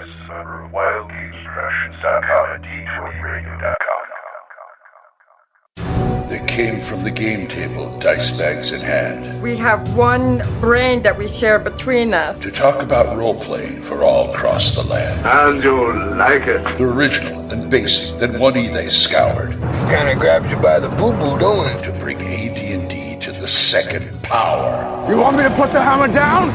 podcast is a member of Wild Games Productions.com and D20Radio.com. They came from the game table, dice bags in hand. We have one brain that we share between us. To talk about role-playing for all across the land. And you'll like it. The original, then basic, then one they scoured. Kinda grabs you by the boo-boo, don't it? To bring AD&D to the second power. You want me to put the hammer down?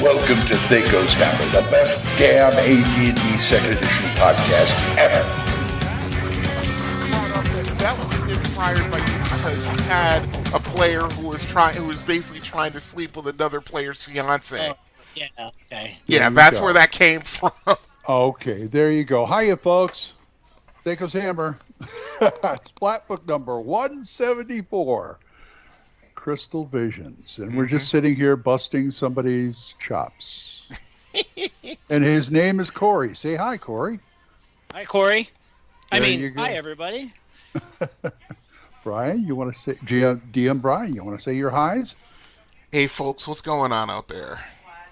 Welcome to THACO's Hammer, the best damn AD&D second edition podcast ever. That was inspired by you because you had a player who was basically trying to sleep with another player's fiance. Oh, yeah, okay. Yeah, that's where that came from. Okay, there you go. Hiya, folks. THACO's Hammer. Splat book number 174. Crystal Visions. And we're just sitting here busting somebody's chops. And his name is Corey. Say hi, Corey. Hi, Corey. There Hi, everybody. Brian, you want to say, DM Brian, you want to say your highs? Hey, folks, what's going on out there?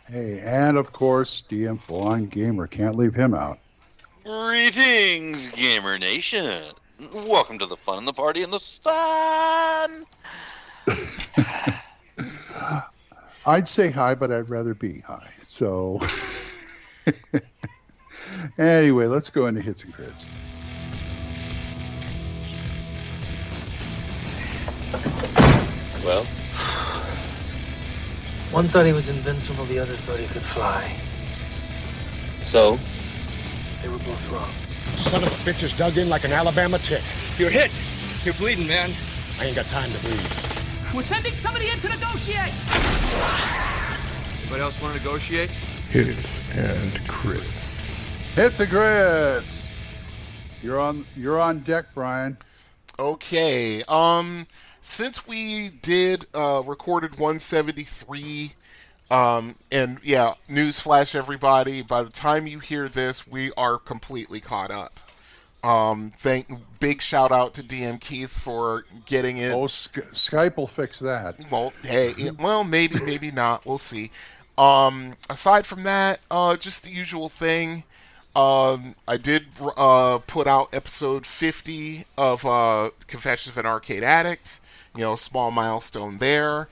Hey, and of course, DM Full-On Gamer. Can't leave him out. Greetings, Gamer Nation. Welcome to the fun and the party and the sun. I'd say hi, but I'd rather be high. So, anyway, let's go into hits and crits. Well, one thought he was invincible, the other thought he could fly. so They were both wrong. Son of a bitch is dug in like an Alabama tick. You're hit. You're bleeding, man. I ain't got time to bleed. We're sending somebody in to negotiate! Anybody else want to negotiate? Hits and crits. You're on deck, Brian. Okay, since we did recorded 173, and yeah, newsflash everybody, by the time you hear this, we are completely caught up. Big shout out to DM Keith for getting it. Oh, Skype will fix that. Well, hey, maybe not. We'll see. Aside from that, just the usual thing. I did put out episode 50 of Confessions of an Arcade Addict. Small milestone there.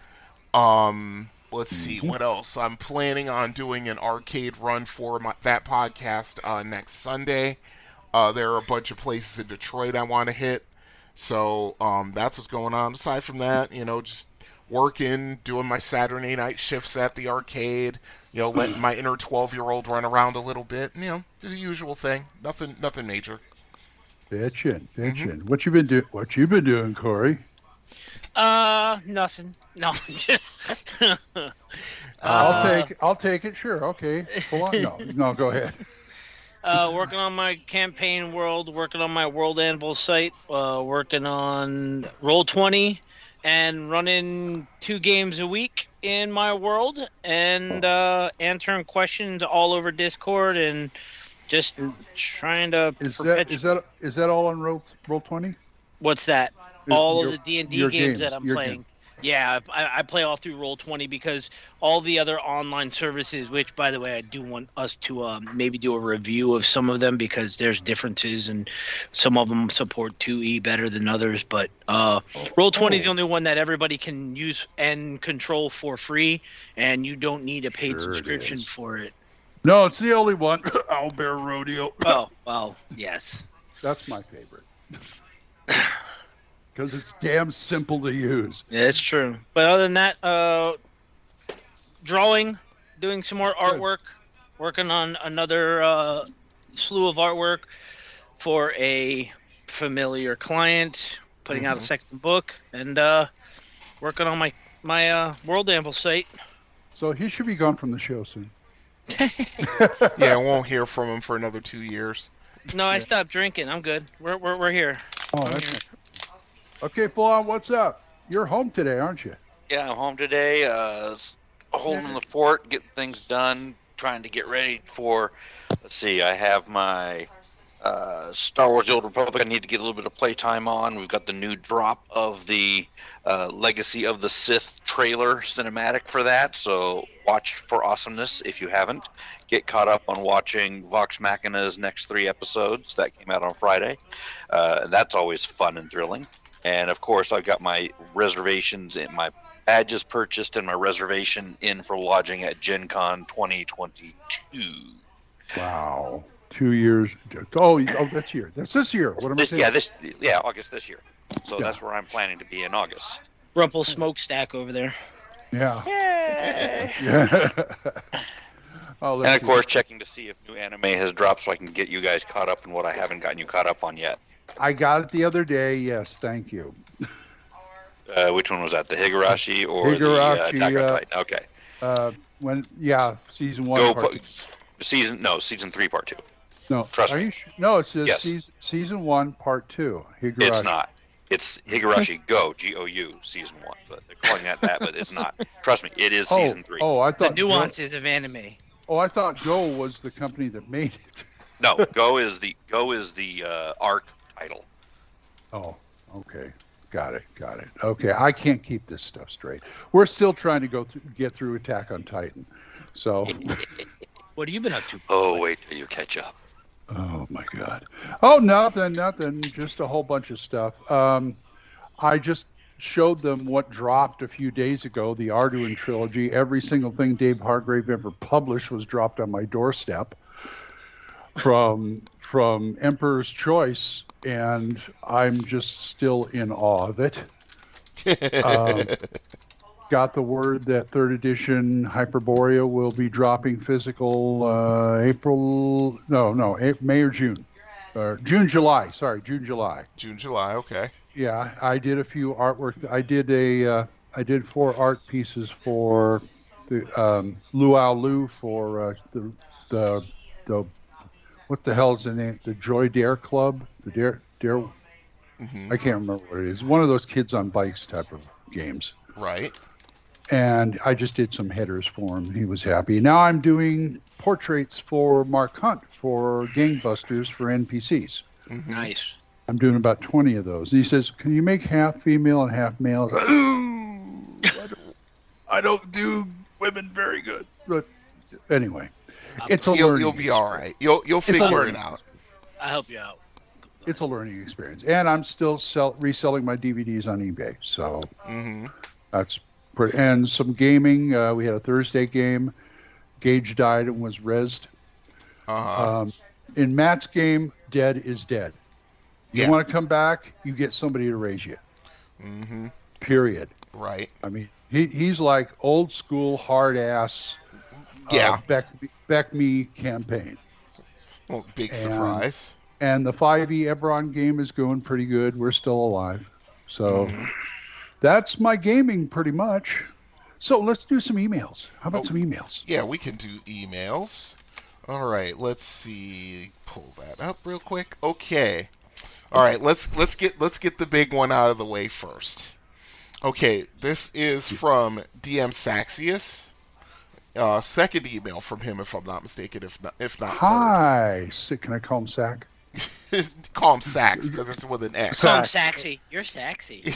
Let's see, what else? I'm planning on doing an arcade run for that podcast next Sunday. There are a bunch of places in Detroit I want to hit. So that's what's going on. Aside from that, just working, doing my Saturday night shifts at the arcade, letting my inner 12-year-old run around a little bit. Just the usual thing. Nothing major. Bitchin'. What you been doing, Corey? Nothing. No. I'll take it. Sure. Okay. Hold on. No, go ahead. Working on my campaign world, working on my World Anvil site, working on Roll20, and running 2 games a week in my world, and answering questions all over Discord, and just trying to. Is that all on Roll20? What's that? All of the D&D games that I'm playing. Game. Yeah, I play all through Roll20 because all the other online services, which, by the way, I do want us to maybe do a review of some of them because there's differences and some of them support 2E better than others. But Roll20 is the only one that everybody can use and control for free, and you don't need a paid subscription for it. No, it's the only one. Owlbear Rodeo. Oh, well, yes. That's my favorite. Because it's damn simple to use. Yeah, it's true. But other than that, drawing, doing some more artwork, working on another slew of artwork for a familiar client, putting out a second book, and working on my World Anvil site. So he should be gone from the show soon. Yeah, I won't hear from him for another 2 years. No, I stopped drinking. I'm good. We're here. Oh, that's right. Okay, Full-On, what's up? You're home today, aren't you? yeah, I'm home today, holding the fort, getting things done, trying to get ready for, let's see, I have my Star Wars: The Old Republic, I need to get a little bit of playtime on. We've got the new drop of the Legacy of the Sith trailer cinematic for that, so watch for awesomeness if you haven't. Get caught up on watching Vox Machina's next 3 episodes. That came out on Friday. That's always fun and thrilling. And, of course, I've got my reservations and my badges purchased and my reservation in for lodging at Gen Con 2022. Wow. 2 years. Oh, that's year. That's this year. What am I saying? August this year. So that's where I'm planning to be in August. Rumple smokestack over there. Yeah. Yay! Yeah. Oh, and of course, checking to see if new anime has dropped so I can get you guys caught up in what I haven't gotten you caught up on yet. I got it the other day. Yes, thank you. Which one was that? The Higurashi or Higurashi, the Attack on Titan? Okay. Season 1. Season 3, part 2. No, trust me. No, it says season 1, part 2. Higurashi. It's not. It's Higurashi Go, G-O-U, season 1. But they're calling that, but it's not. Trust me, it is season 3. Oh, I thought the nuances of anime. Oh, I thought Go was the company that made it. No, Go is the ARC title. Oh, okay. Got it. Okay, I can't keep this stuff straight. We're still trying to get through Attack on Titan. So what have you been up to? Oh, wait till you catch up. Oh my God. Oh, nothing. Just a whole bunch of stuff. I just showed them what dropped a few days ago, the Arduin trilogy. Every single thing Dave Hargrave ever published was dropped on my doorstep from Emperor's Choice, and I'm just still in awe of it. Got the word that 3rd edition Hyperborea will be dropping physical May or June. June, July. Sorry, June, July. June, July, okay. Yeah, I did a few artwork. I did 4 art pieces for the Luau Lu for the what the hell is the name? The Joy Dare Club? The Dare I can't remember what it is. One of those kids on bikes type of games. Right. And I just did some headers for him. He was happy. Now I'm doing portraits for Mark Hunt for Gangbusters for NPCs. Mm-hmm. Nice. I'm doing about 20 of those. And he says, "Can you make half female and half male?" I don't do women very good. But anyway, it's a learning. You'll be all right. You'll figure it out. I'll help you out. It's a learning experience, and I'm still reselling my DVDs on eBay. So that's pretty. And some gaming. We had a Thursday game. Gage died and was rezzed. In Matt's game, dead is dead. You want to come back, you get somebody to raise you. Mm-hmm. Period. Right. I mean, he's like old school, hard ass. Beck me campaign. Well, big surprise. And the 5e Ebron game is going pretty good. We're still alive. So that's my gaming pretty much. So let's do some emails. How about some emails? Yeah, we can do emails. All right, let's see. Pull that up real quick. Okay. All right, let's get the big one out of the way first. Okay, this is from DM Saxius. Second email from him, if I'm not mistaken. If not. Hi. Can I call him Sack? Call him Sax because it's with an X. Call him Saxy. You're Saxy.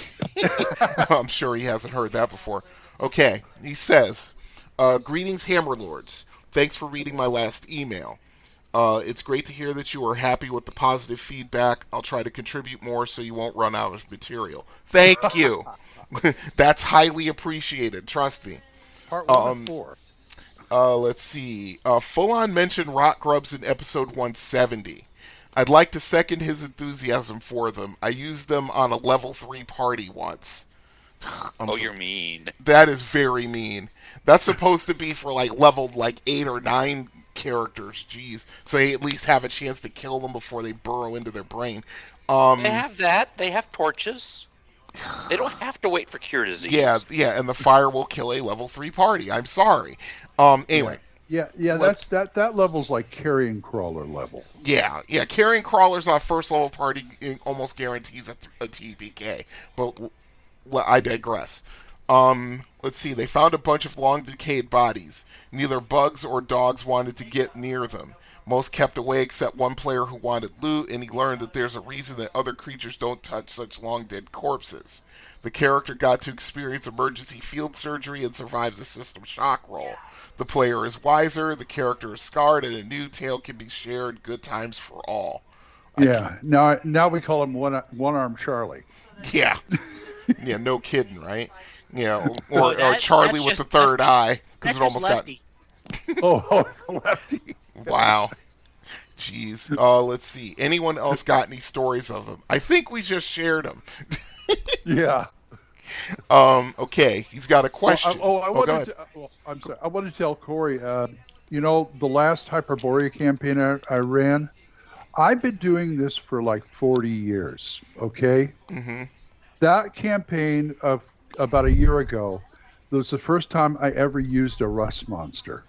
I'm sure he hasn't heard that before. Okay, he says, "Greetings, Hammerlords. Thanks for reading my last email. It's great to hear that you are happy with the positive feedback. I'll try to contribute more so you won't run out of material." Thank you. That's highly appreciated. Trust me. Part 1 of 4. Let's see. Full On mentioned rock grubs in episode 170. I'd like to second his enthusiasm for them. I used them on a level 3 party once. You're mean. That is very mean. That's supposed to be for level 8 or 9 characters. Jeez. So they at least have a chance to kill them before they burrow into their brain. They have that. They have torches. They don't have to wait for cure disease. Yeah, and the fire will kill a level 3 party. I'm sorry. Anyway. Yeah, that level's like carrion crawler level. Yeah, carrion crawlers on first level party almost guarantees a TPK. But I digress. Let's see. They found a bunch of long decayed bodies. Neither bugs or dogs wanted to get near them. Most kept away except one player who wanted loot, and he learned that there's a reason that other creatures don't touch such long dead corpses. The character got to experience emergency field surgery and survives a system shock roll. The player is wiser, the character is scarred, and a new tale can be shared. Good times for all. Yeah. Now we call him One-Arm Charlie. Yeah. Yeah, no kidding, right? Yeah, or Charlie with the third eye, because it almost lefty. Oh, lefty. Wow. Jeez. Let's see. Anyone else got any stories of them? I think we just shared them. Yeah. Okay, he's got a question. I'm sorry. I want to tell Corey, the last Hyperborea campaign I ran, I've been doing this for like 40 years, okay? Mm-hmm. That campaign of about a year ago, it was the first time I ever used a rust monster.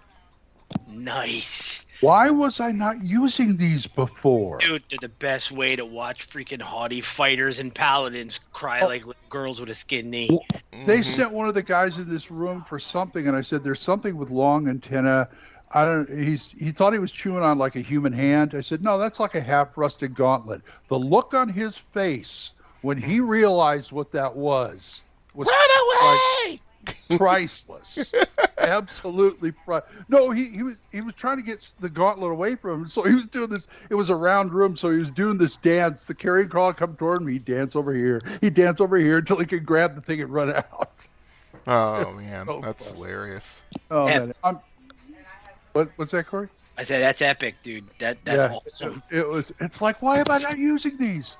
Nice. Why was I not using these before? Dude, they're the best way to watch freaking haughty fighters and paladins cry like girls with a skin knee. Well, they sent one of the guys in this room for something, and I said, "There's something with long antenna." He thought he was chewing on like a human hand. I said, "No, that's like a half-rusted gauntlet." The look on his face when he realized what that was run away! Priceless. Absolutely no, he was trying to get the gauntlet away from him, so he was doing this. It was a round room, so he was doing this dance. The carrion crawler come toward me, he'd dance over here until he could grab the thing and run out. Oh man, that's hilarious. Oh man. What's that, Corey? I said that's epic, dude. That's awesome. It's like, why am I not using these?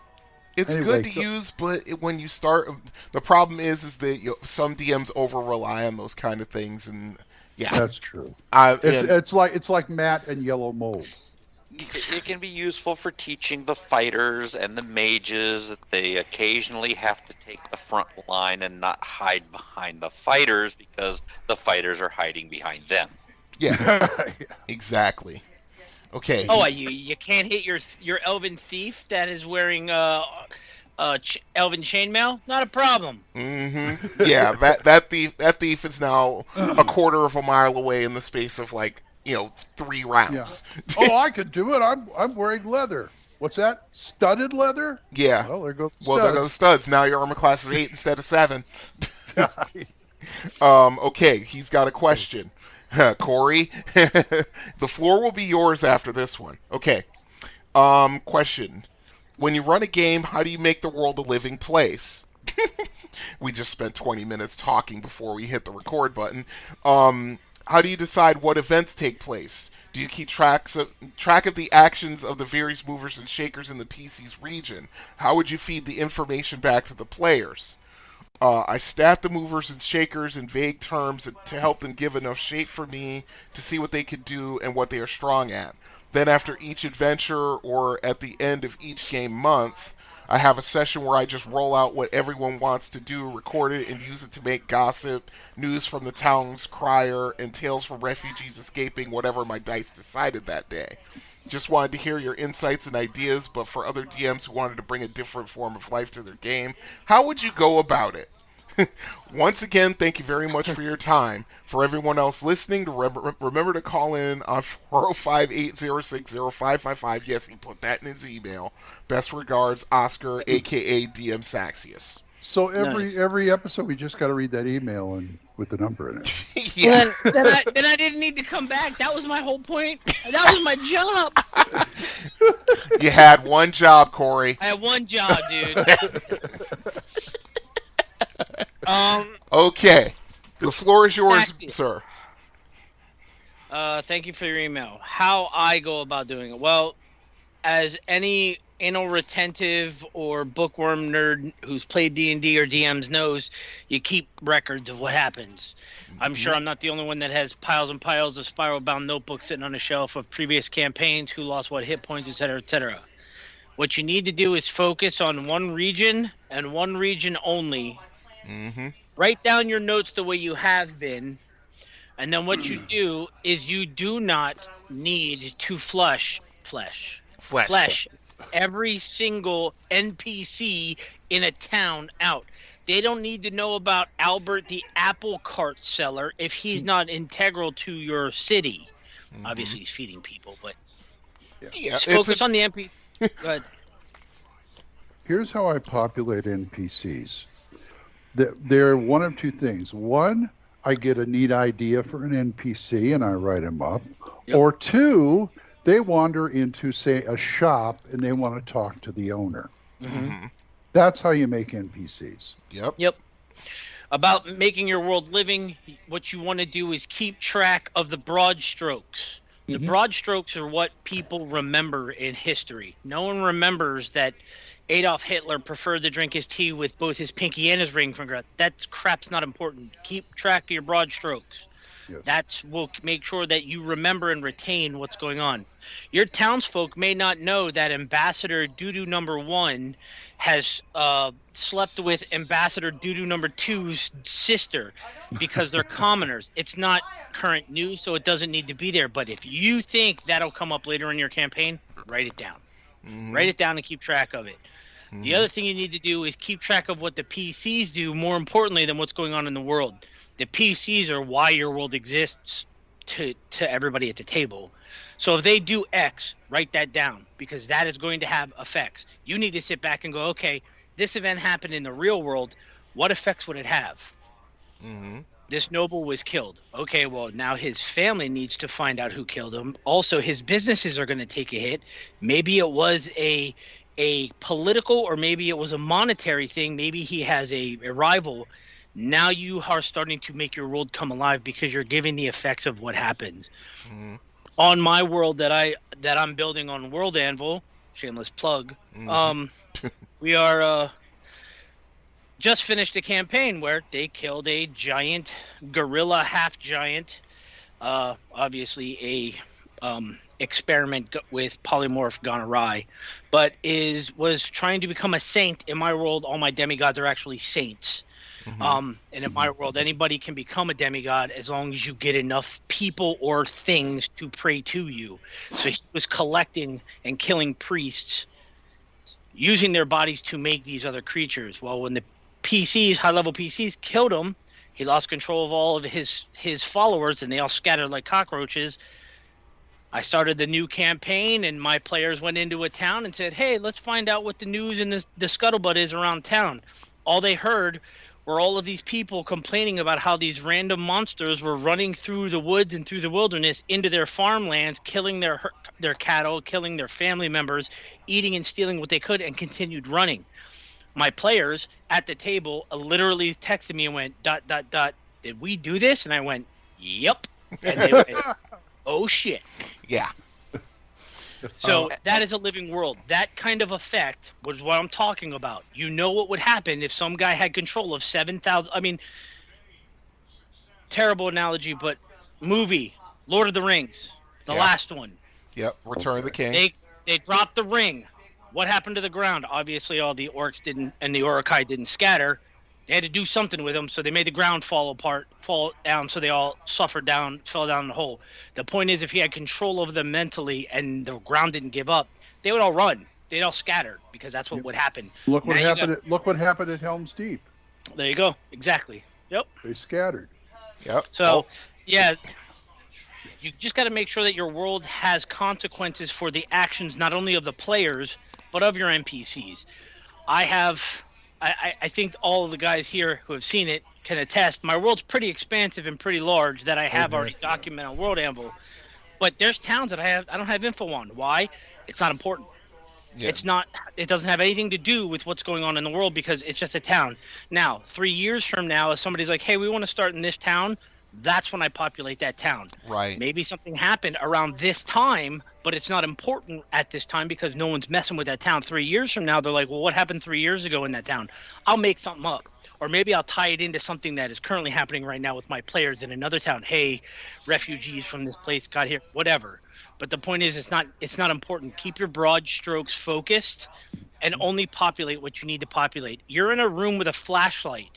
It's good to use, but when you start, the problem is that some DMs over rely on those kind of things, and yeah, that's true. It's like matte and yellow mold. It can be useful for teaching the fighters and the mages that they occasionally have to take the front line and not hide behind the fighters because the fighters are hiding behind them. Yeah, exactly. Okay. Oh, you can't hit your elven thief that is wearing elven chainmail? Not a problem. Mm-hmm. Yeah, that thief is now a quarter of a mile away in the space of 3 rounds. Yeah. Oh, I could do it. I'm wearing leather. What's that? Studded leather? Yeah. Well, there go the studs. Well, there go the studs. Now your armor class is 8 instead of 7. Okay, he's got a question. Corey, the floor will be yours after this one. Okay. Question. When you run a game, how do you make the world a living place? We just spent 20 minutes talking before we hit the record button. How do you decide what events take place? Do you keep track of the actions of the various movers and shakers in the PC's region? How would you feed the information back to the players? I stat the movers and shakers in vague terms to help them give enough shape for me to see what they could do and what they are strong at. Then after each adventure or at the end of each game month, I have a session where I just roll out what everyone wants to do, record it, and use it to make gossip, news from the town's crier, and tales from refugees escaping whatever my dice decided that day. Just wanted to hear your insights and ideas, but for other DMs who wanted to bring a different form of life to their game, how would you go about it? Once again, thank you very much for your time. For everyone else listening, remember to call in on 405-806-0555. Yes, he put that in his email. Best regards, Oscar, a.k.a. DM Saxius. So every episode, we just got to read that email and with the number in it. Yeah. Then I didn't need to come back. That was my whole point. That was my job. You had one job, Corey. I had one job, dude. Okay. The floor is yours, sir. Thank you for your email. How I go about doing it? Well, as any anal retentive or bookworm nerd who's played D&D or DMs knows, you keep records of what happens. I'm sure I'm not the only one that has piles and piles of spiral-bound notebooks sitting on a shelf of previous campaigns, who lost what hit points, etc., etc. What you need to do is focus on one region and one region only. Mm-hmm. Write down your notes the way you have been, and then what you do is you do not need to flesh every single NPC in a town out. They don't need to know about Albert the apple cart seller if he's not integral to your city. Mm-hmm. Obviously, he's feeding people, but Yeah, Just focus on the MP. Go ahead. Here's how I populate NPCs. They're one of two things. One, I get a neat idea for an NPC and I write him up. Yep. Or two, they wander into, say, a shop and they want to talk to the owner. Mm-hmm. That's how you make NPCs. Yep. About making your world living, what you want to do is keep track of the broad strokes. The broad strokes are what people remember in history. No one remembers that Adolf Hitler preferred to drink his tea with both his pinky and his ring finger. That crap's not important. Keep track of your broad strokes. Yes. That will make sure that you remember and retain what's going on. Your townsfolk may not know that Ambassador Doodoo number 1 has slept with Ambassador Doodoo number 2's sister because they're commoners. It's not current news, so it doesn't need to be there. But if you think that'll come up later in your campaign, write it down. Write it down and keep track of it. The other thing you need to do is keep track of what the PCs do more importantly than what's going on in the world. The PCs are why your world exists to everybody at the table. So if they do X, write that down because that is going to have effects. You need to sit back and go, okay, this event happened in the real world. What effects would it have? This noble was killed. Okay, well, now his family needs to find out who killed him. Also, his businesses are going to take a hit. Maybe it was a political or maybe it was a monetary thing. Maybe he has a rival. Now you are starting to make your world come alive because you're giving the effects of what happens. On my world that I'm building on World Anvil, shameless plug, we are just finished a campaign where they killed a giant gorilla half giant, obviously a experiment with polymorph gone awry, but was trying to become a saint. In my world, all my demigods are actually saints. And in my world, anybody can become a demigod as long as you get enough people or things to pray to you. So he was collecting and killing priests, using their bodies to make these other creatures. Well, when the PCs, high-level PCs, killed him, he lost control of all of his followers, and they all scattered like cockroaches. I started the new campaign, and my players went into a town and said, hey, let's find out what the news and the scuttlebutt is around town. All they heard were all of these people complaining about how these random monsters were running through the woods and through the wilderness into their farmlands, killing their cattle, killing their family members, eating and stealing what they could, and continued running. My players at the table literally texted me and went, ... did we do this? And I went, yep. And they went, oh, shit. Yeah. So that is a living world. That kind of effect was what I'm talking about. You know what would happen if some guy had control of 7,000. I mean, terrible analogy, but movie, Lord of the Rings, the last one. Yep, Return of the King. They dropped the ring. What happened to the ground? Obviously, all the orcs didn't, and the Uruk-hai didn't scatter. They had to do something with them, so they made the ground fall down, so they all fell down the hole. The point is, if he had control over them mentally and the ground didn't give up, they would all run. They'd all scatter because that's what would happen. Look what happened at Helm's Deep. There you go. Exactly. Yep. They scattered. Yep. So, yeah, you just got to make sure that your world has consequences for the actions not only of the players but of your NPCs. I think all of the guys here who have seen it can attest. My world's pretty expansive and pretty large that I have already documented on World Anvil. But there's towns that I don't have info on. Why? It's not important. Yeah. It doesn't have anything to do with what's going on in the world because it's just a town. Now, 3 years from now, if somebody's like, hey, we want to start in this town, that's when I populate that town. Right. Maybe something happened around this time, but it's not important at this time because no one's messing with that town. 3 years from now, they're like, well, what happened 3 years ago in that town? I'll make something up. Or maybe I'll tie it into something that is currently happening right now with my players in another town. Hey, refugees from this place got here, whatever. But the point is, it's not important. Keep your broad strokes focused and only populate what you need to populate. You're in a room with a flashlight.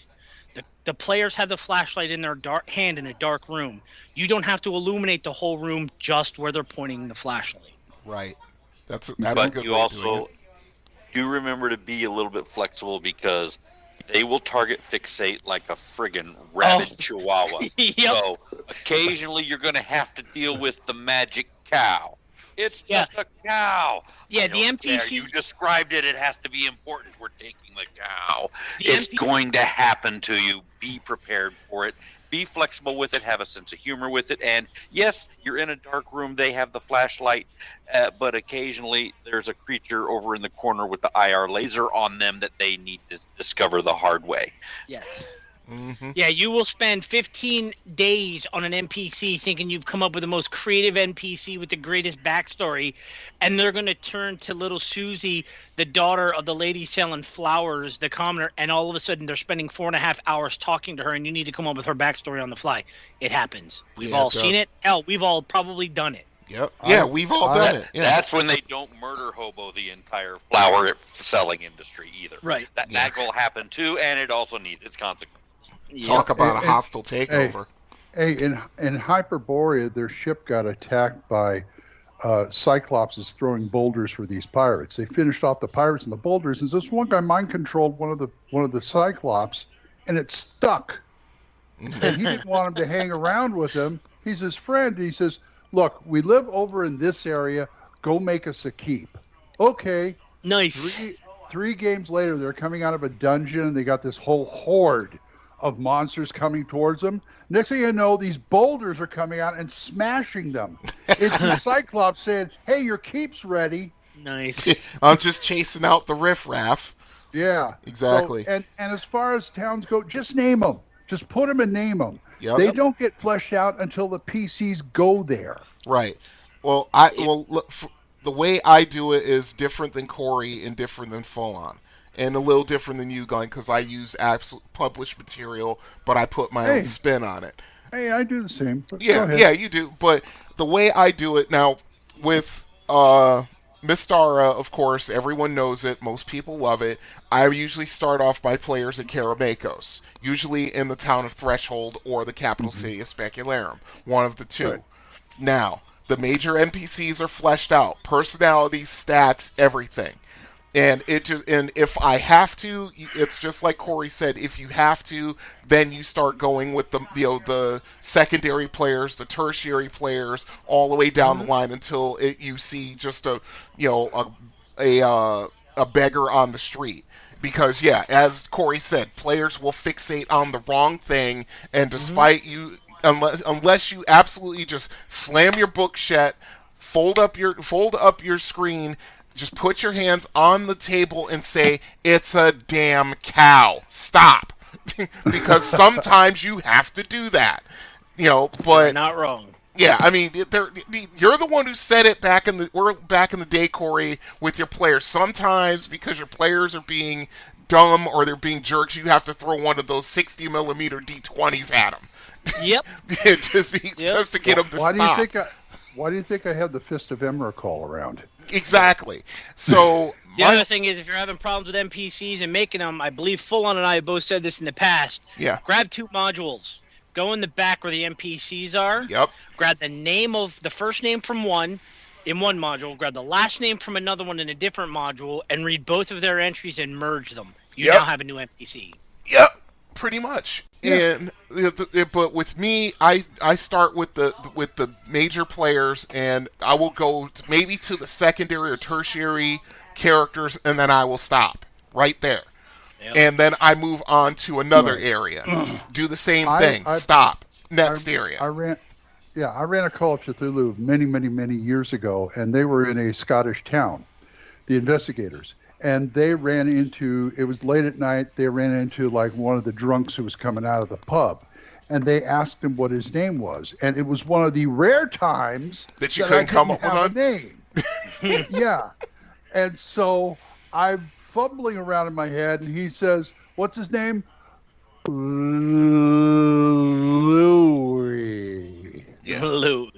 The players have the flashlight in their hand in a dark room. You don't have to illuminate the whole room, just where they're pointing the flashlight. Right. That's a but good you way also do remember to be a little bit flexible because they will target fixate like a friggin' rabid chihuahua. Yep. So occasionally you're going to have to deal with the magic cow. It's just a cow. Yeah, I the don't care. NPC. You described it. It has to be important. We're taking the cow. The It's NPC going to happen to you. Be prepared for it. Be flexible with it. Have a sense of humor with it. And yes, you're in a dark room. They have the flashlight, but occasionally there's a creature over in the corner with the IR laser on them that they need to discover the hard way. Yes. Mm-hmm. Yeah, you will spend 15 days on an NPC thinking you've come up with the most creative NPC with the greatest backstory, and they're going to turn to little Susie, the daughter of the lady selling flowers, the commoner, and all of a sudden they're spending 4.5 hours talking to her, and you need to come up with her backstory on the fly. It happens. We've all seen it. Hell, we've all probably done it. Yep. Yeah, we've all done it. Yeah. That's when they don't murder hobo the entire flower selling industry either. Right. That will happen too, and it also needs its consequences. Talk about a hostile takeover. Hey, in Hyperborea, their ship got attacked by Cyclops throwing boulders for these pirates. They finished off the pirates and the boulders, and this one guy mind controlled one of the Cyclops, and it stuck. And he didn't want him to hang around with him. He's his friend. He says, "Look, we live over in this area. Go make us a keep." Okay. Nice. Three games later, they're coming out of a dungeon, and they got this whole horde of monsters coming towards them. Next thing you know, these boulders are coming out and smashing them. It's the Cyclops saying, "Hey, your keep's ready." Nice. I'm just chasing out the riffraff. Yeah. Exactly. So, and as far as towns go, just name them. Just put them and name them. Yep. They don't get fleshed out until the PCs go there. Right. Well, the way I do it is different than Corey and different than Full On. And a little different than you, Glenn, because I use published material, but I put my own spin on it. Hey, I do the same. Yeah, you do. But the way I do it now with Mystara, of course, everyone knows it. Most people love it. I usually start off by players in Karamakos, usually in the town of Threshold or the capital city of Specularum, one of the two. Right. Now, the major NPCs are fleshed out, personalities, stats, everything. And if I have to, it's just like Corey said. If you have to, then you start going with the secondary players, the tertiary players, all the way down the line until you see just a beggar on the street. Because as Corey said, players will fixate on the wrong thing, and despite you, unless you absolutely just slam your book shut, fold up your screen. Just put your hands on the table and say, "It's a damn cow. Stop." Because sometimes you have to do that. But you're not wrong. Yeah, I mean, you're the one who said it back in the day, Corey, with your players. Sometimes because your players are being dumb or they're being jerks, you have to throw one of those 60mm D20s at them. Yep. Just to get them to stop. Why do you think I have the Fist of Emrakul around? Exactly. So the other thing is, if you're having problems with NPCs and making them, I believe Full On and I have both said this in the past. Yeah. Grab 2 modules. Go in the back where the NPCs are. Yep. Grab the first name from one in one module. Grab the last name from another one in a different module, and read both of their entries and merge them. You now have a new NPC. Yep. Pretty much. Yeah. But with me, I start with the major players, and I will go maybe to the secondary or tertiary characters, and then I will stop right there. Yep. And then I move on to another area. Do the same thing. Stop. Next area. I ran a Call of Cthulhu many years ago, and they were in a Scottish town, the investigators. And they ran into, it was late at night, they ran into like one of the drunks who was coming out of the pub. And they asked him what his name was. And it was one of the rare times that you couldn't come up with a name. Yeah. And so I'm fumbling around in my head, and he says, "What's his name?" Louis. Yeah. Louis.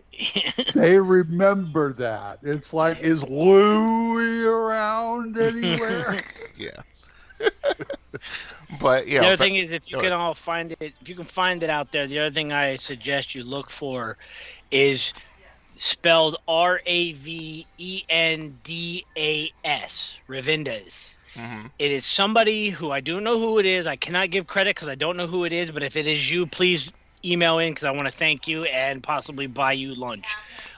They remember that. It's like, is Louis around anywhere? Yeah. But the other thing is, if you can find it out there, the other thing I suggest you look for is spelled Ravendas, Ravendas. Mm-hmm. It is somebody who I don't know who it is. I cannot give credit because I don't know who it is. But if it is you, please email in because I want to thank you and possibly buy you lunch.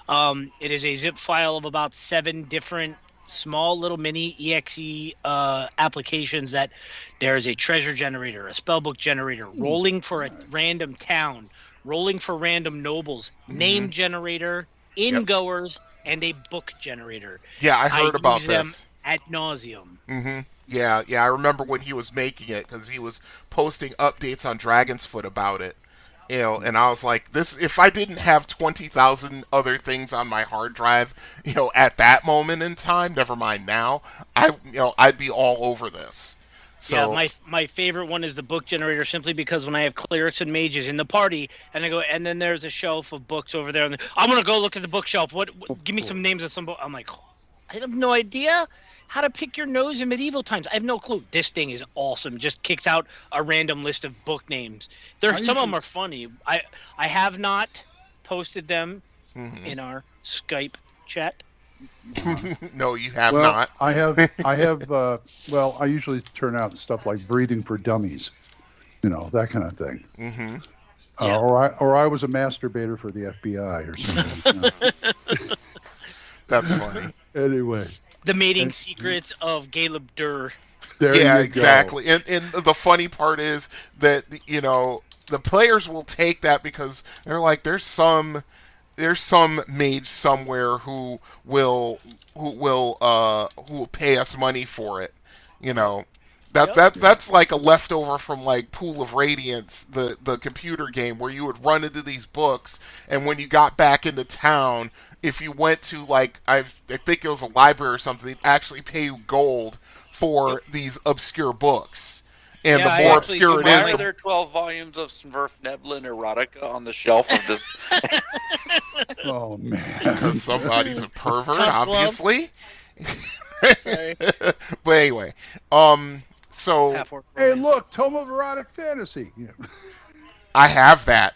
It is a zip file of about 7 different small little mini exe applications. That there is a treasure generator, a spellbook generator, rolling for a random town, rolling for random nobles, name generator, in-goers, and a book generator. Yeah, I heard about use them this. ad nauseum. Yeah, I remember when he was making it because he was posting updates on Dragon's Foot about it. And I was like, this, if I didn't have 20,000 other things on my hard drive, at that moment in time, never mind now, I'd be all over this. So, yeah, my favorite one is the book generator, simply because when I have clerics and mages in the party, and I go, and then there's a shelf of books over there, and I'm gonna go look at the bookshelf. What give me some names of some book. I'm like, I have no idea how to pick your nose in medieval times. I have no clue. This thing is awesome. Just kicks out a random list of book names. Some of them are funny. I have not posted them in our Skype chat. No, you have not. I have. Well, I usually turn out stuff like Breathing for Dummies, that kind of thing. Or I was a masturbator for the FBI or something. That's funny. Anyway. The mating secrets of Caleb Durr. There you exactly. go. And the funny part is that the players will take that because they're like, there's some mage somewhere who will pay us money for it. That's like a leftover from like Pool of Radiance, the computer game, where you would run into these books, and when you got back into town, if you went to like I think it was a library or something, they'd actually pay you gold for these obscure books. And the more obscure it is, why are there 12 volumes of Smurf Neblin erotica on the shelf of this? Oh man! Because somebody's a pervert, obviously. But anyway, so hey, look, Tome of Erotic Fantasy. I have that.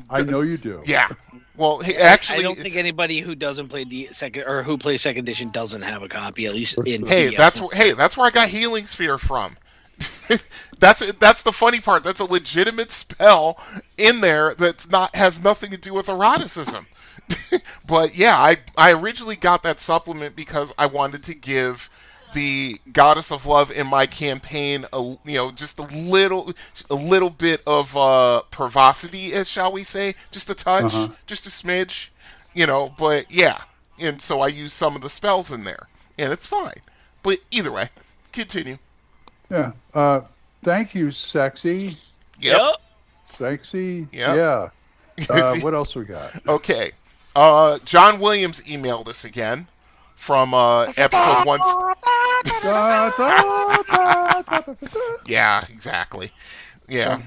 I know you do. Yeah. Well, actually, I don't think anybody who doesn't play the second or who plays second edition doesn't have a copy, at least in. Hey, that's where I got Healing Sphere from. That's the funny part. That's a legitimate spell in there has nothing to do with eroticism. But yeah, I originally got that supplement because I wanted to give the Goddess of Love in my campaign just a little bit of pervosity, as shall we say, just a touch, just a smidge, but yeah, and so I use some of the spells in there, and it's fine. But either way, continue. Yeah. Thank you, Sexy. Yep. Sexy. Yep. Yeah. What else we got? Okay. John Williams emailed us again from episode 1. Yeah, exactly. Yeah.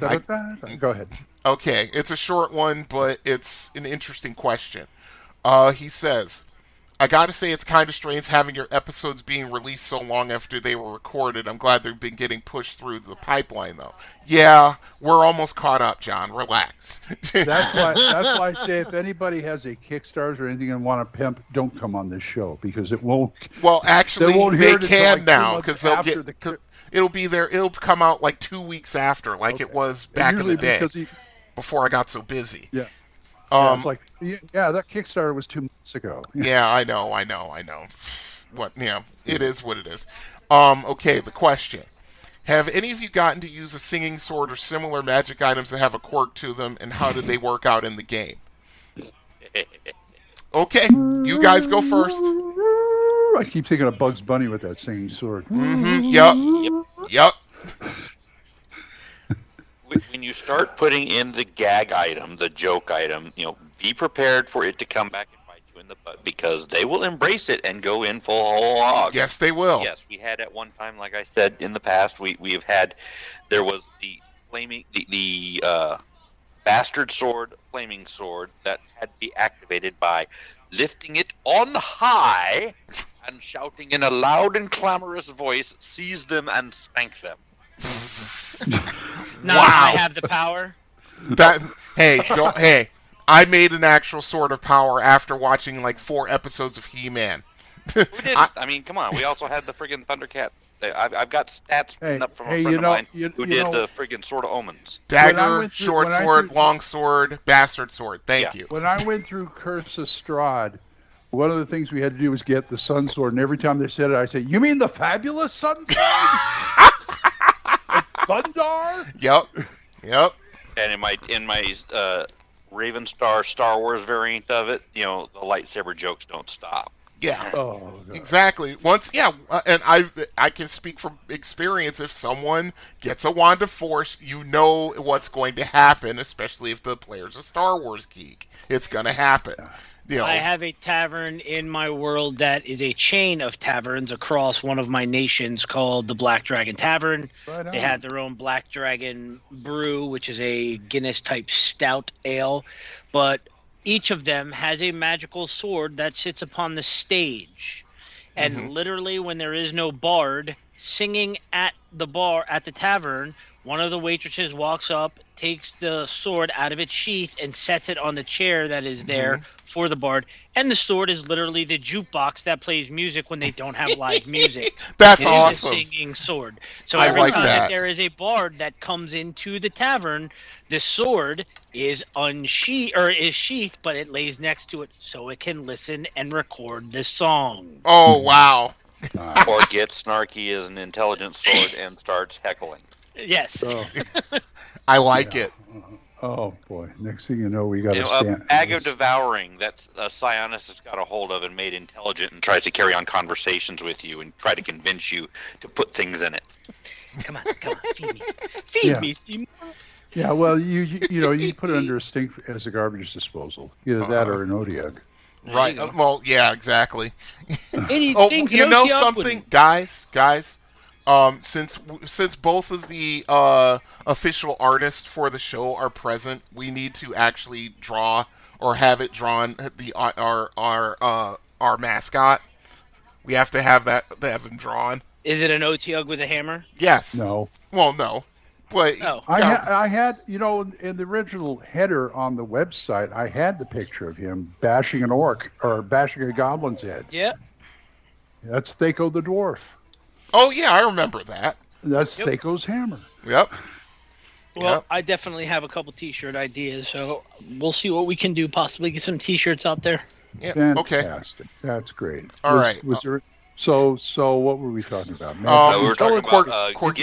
Go ahead. Okay, it's a short one, but it's an interesting question. He says, I gotta say it's kind of strange having your episodes being released so long after they were recorded. I'm glad they've been getting pushed through the pipeline, though. Yeah, we're almost caught up, John. Relax. That's why I say if anybody has a Kickstarter or anything and want to pimp, don't come on this show because it won't. Well, actually, they can now because they'll get. It'll be there. It'll come out like 2 weeks after, like it was back in the day before I got so busy. Yeah. It's like, that Kickstarter was 2 months ago. Yeah, I know. What? Yeah, it is what it is. Okay, the question. Have any of you gotten to use a singing sword or similar magic items that have a quirk to them, and how did they work out in the game? Okay, you guys go first. I keep thinking of Bugs Bunny with that singing sword. Mm-hmm. Yep. When you start putting in the gag item, the joke item, be prepared for it to come back and bite you in the butt because they will embrace it and go in full whole hog. Yes, they will. Yes, we had at one time, like I said in the past, we have had. There was the flaming the bastard sword, flaming sword that had to be activated by lifting it on high and shouting in a loud and clamorous voice, "Seize them and spank them." Now I have the power. Hey, I made an actual sword of power after watching like 4 episodes of He-Man. Who didn't? I mean, come on. We also had the friggin' Thundercat I've got stats up from a friend of mine who did the friggin' Sword of Omens. Dagger, short sword, long sword, bastard sword. Thank you. When I went through Curse of Strahd, one of the things we had to do was get the Sun Sword, and every time they said it, I said, "You mean the fabulous Sun Sword?" Thundar? Yep. And in my Ravenstar Star Wars variant of it, the lightsaber jokes don't stop. Yeah. Oh, exactly. And I can speak from experience. If someone gets a wand of force, you know what's going to happen, especially if the player's a Star Wars geek. It's going to happen. I have a tavern in my world that is a chain of taverns across one of my nations called the Black Dragon Tavern. Right. They have their own Black Dragon brew, which is a Guinness-type stout ale. But each of them has a magical sword that sits upon the stage. And literally when there is no bard singing at the bar, at the tavern, one of the waitresses walks up, takes the sword out of its sheath, and sets it on the chair that is there for the bard. And the sword is literally the jukebox that plays music when they don't have live music. That's awesome. A singing sword. So every time that there is a bard that comes into the tavern, the sword is sheathed, but it lays next to it so it can listen and record the song. Oh, wow. Or gets snarky as an intelligent sword and starts heckling. Yes. Oh. I like it. Oh, boy. Next thing you know, we got to stand. A bag of devouring that Sionis has got a hold of and made intelligent and tries to carry on conversations with you and try to convince you to put things in it. Come on, feed me. Feed me, Seymour. Yeah, well, you put it under a stink as a garbage disposal. Either that or an Odiug. Right. Well, yeah, exactly. You know something, guys? Since both of the official artists for the show are present, we need to actually draw or have it drawn our mascot. We have to have him drawn. Is it an Otiug with a hammer? Yes. No. Well, no. But I had in the original header on the website, I had the picture of him bashing an orc or bashing a goblin's head. Yeah. That's THACO the dwarf. Oh yeah, I remember that. That's THACO's hammer. Yep. Well, I definitely have a couple T-shirt ideas, so we'll see what we can do. Possibly get some T-shirts out there. Yeah. Fantastic. Okay. That's great. All right. Was there? So what were we talking about? We were talking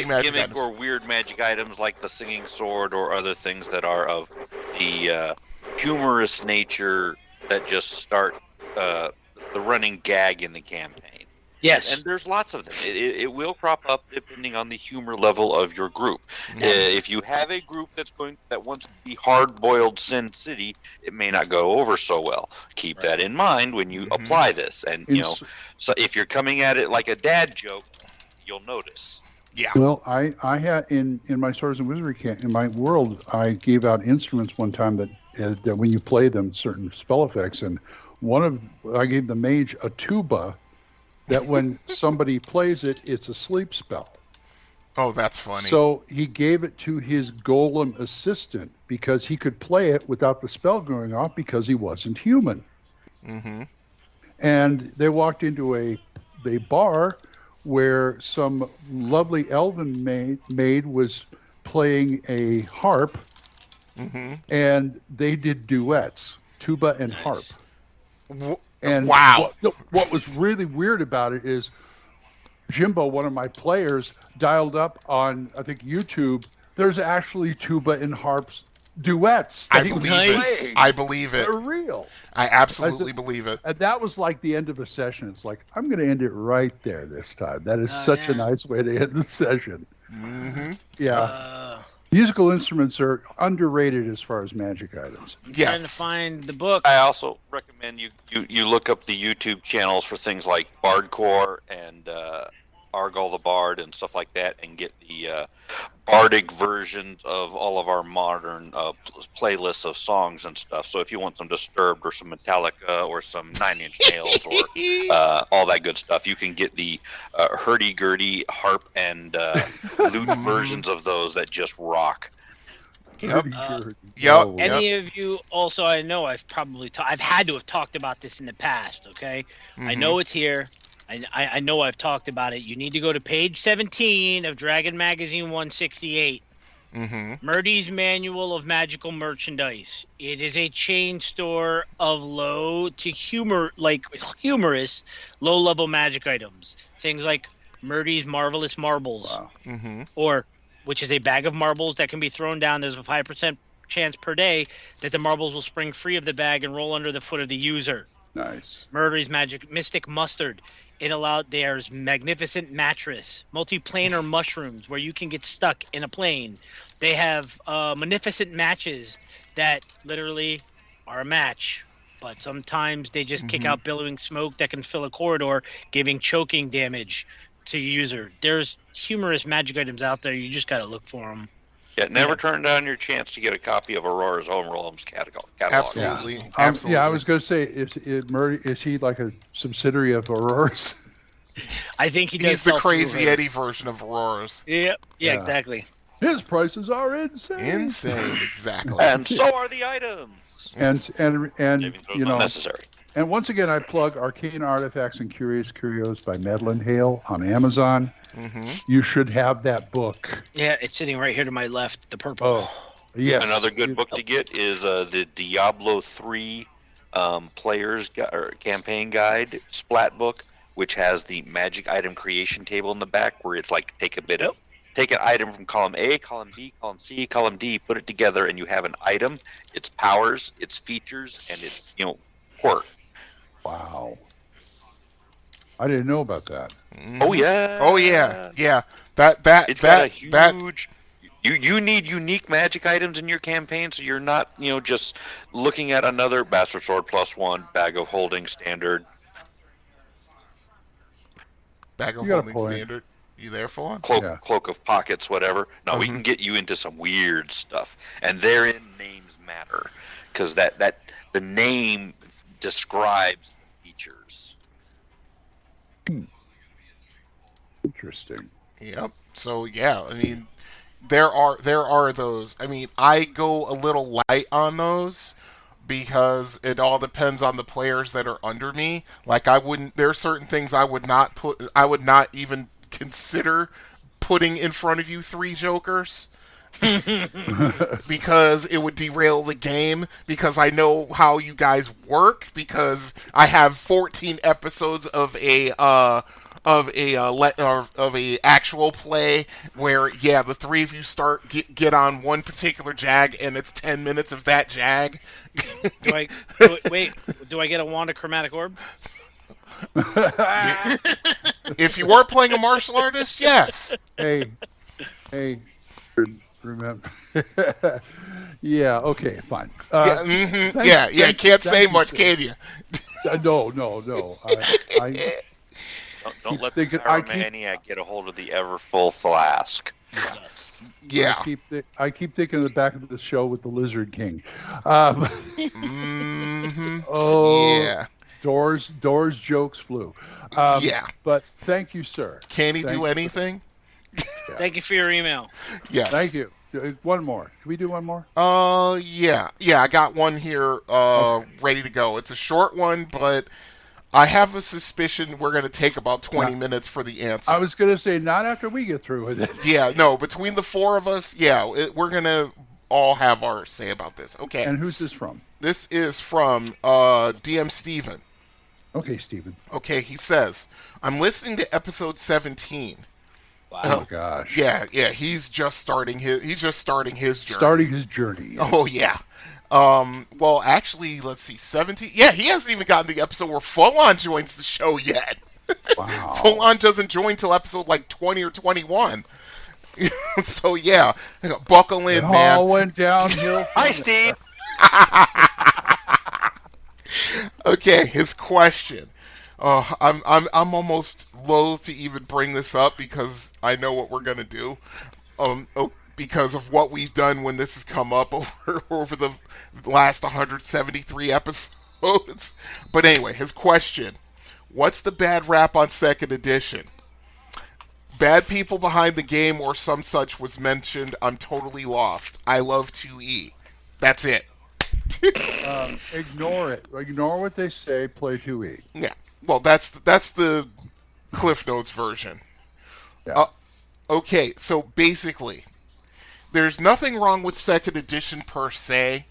about gimmick or weird magic items like the singing sword or other things that are of the humorous nature that just start the running gag in the campaign. Yes. And there's lots of them. It will crop up depending on the humor level of your group. If you have a group that wants to be hard-boiled Sin City, it may not go over so well. Keep that in mind when you apply this. And, so if you're coming at it like a dad joke, you'll notice. Yeah. Well, I had in my Swords and Wizardry camp, in my world, I gave out instruments one time that when you play them, certain spell effects, and I gave the mage a tuba that when somebody plays it, it's a sleep spell. Oh, that's funny. So he gave it to his golem assistant because he could play it without the spell going off because he wasn't human. Mm-hmm. And they walked into a bar where some lovely elven maid was playing a harp, and they did duets, tuba and harp. And wow. What was really weird about it is Jimbo, one of my players, dialed up on, I think, YouTube. There's actually tuba and harps duets. I believe it. They're real. I absolutely believe it. And that was like the end of a session. It's like, I'm going to end it right there this time. That is such a nice way to end the session. Mm-hmm. Yeah. Musical instruments are underrated as far as magic items. Yes. Trying to find the book. I also recommend you look up the YouTube channels for things like Bardcore and Argol the Bard and stuff like that, and get the bardic versions of all of our modern playlists of songs and stuff. So if you want some Disturbed or some Metallica or some Nine Inch Nails or all that good stuff, you can get the hurdy-gurdy harp and lute versions of those that just rock. Yep. Any of you also, I know I've probably I've had to have talked about this in the past, okay? I know it's here. I know I've talked about it. You need to go to page 17 of Dragon Magazine 168. Murdy's Manual of Magical Merchandise. It is a chain store of low to humorous, low-level magic items. Things like Murdy's Marvelous Marbles, or which is a bag of marbles that can be thrown down. There's a 5% chance per day that the marbles will spring free of the bag and roll under the foot of the user. Nice. Murdy's Mystic Mustard. There's Magnificent Mattress, multi-planar mushrooms where you can get stuck in a plane. They have Magnificent Matches that literally are a match, but sometimes they just kick out billowing smoke that can fill a corridor, giving choking damage to the user. There's humorous magic items out there. You just got to look for them. Yeah, never turn down your chance to get a copy of Aurora's Home Realms catalog. Absolutely. Yeah. Absolutely. Yeah, I was going to say, is he like a subsidiary of Aurora's? I think he does. He's the Crazy Eddie version of Aurora's. Yeah, exactly. His prices are insane. Insane, exactly. And so are the items. And you know, necessary. And once again, I plug Arcane Artifacts and Curious Curios by Madeline Hale on Amazon. You should have that book. Yeah, it's sitting right here to my left, the purple. Oh, yes. Another good book to get is the Diablo 3 Players Campaign Guide Splat book, which has the magic item creation table in the back, where it's like take an item from column A, column B, column C, column D, put it together, and you have an item, its powers, its features, and its quirk. Wow. I didn't know about that. Oh yeah. Oh yeah. Yeah. It's got a huge. You need unique magic items in your campaign, so you're not just looking at another Bastard Sword +1 bag of holding standard. Bag of holding standard. You there, Fawn? Cloak of pockets, whatever. No, we can get you into some weird stuff, and therein names matter, because that the name describes features. Interesting. Yep. So yeah, I mean, there are those. I mean, I go a little light on those because it all depends on the players that are under me. Like there are certain things I would not even consider putting in front of you 3 jokers. Because it would derail the game, because I know how you guys work, because I have 14 episodes of a actual play where the 3 of you get on one particular jag, and it's 10 minutes of that jag. Do I get a wand of chromatic orb? If you were playing a martial artist, yes. Hey, remember? Yeah. Okay. Fine. Can't say much, can you? No. Don't let the Pyromaniac get a hold of the Everfull flask. Yes. Yeah. I keep thinking of the back of the show with the Lizard King. Oh. Yeah. Doors jokes flew. But thank you, sir. Can he do anything? Thank you for your email. Yes. Thank you. One more. Can we do one more? Yeah. I got one here ready to go. It's a short one, but I have a suspicion we're going to take about 20 minutes for the answer. I was going to say, not after we get through with it. Yeah, no, between the 4 of us, we're going to all have our say about this. Okay. And who's this from? This is from DM Steven. Okay, Steven. Okay, he says, I'm listening to episode 17. Wow. Oh gosh. Yeah, he's just starting his journey. Starting his journey. Yes. Oh yeah. Well, actually, let's see, 17. Yeah, he hasn't even gotten the episode where Full On joins the show yet. Wow. Full On doesn't join till episode like 20 or 21. So yeah, buckle in, man. All went downhill. Hi, Steve. Okay, his question. I'm almost loath to even bring this up because I know what we're gonna do. Because of what we've done when this has come up over the last 173 episodes. But anyway, his question: what's the bad rap on second edition? Bad people behind the game or some such was mentioned. I'm totally lost. I love 2E. That's it. Ignore it. Ignore what they say. Play 2E. Yeah. Well, that's the Cliff Notes version. Yeah. Okay, so basically, there's nothing wrong with second edition per se.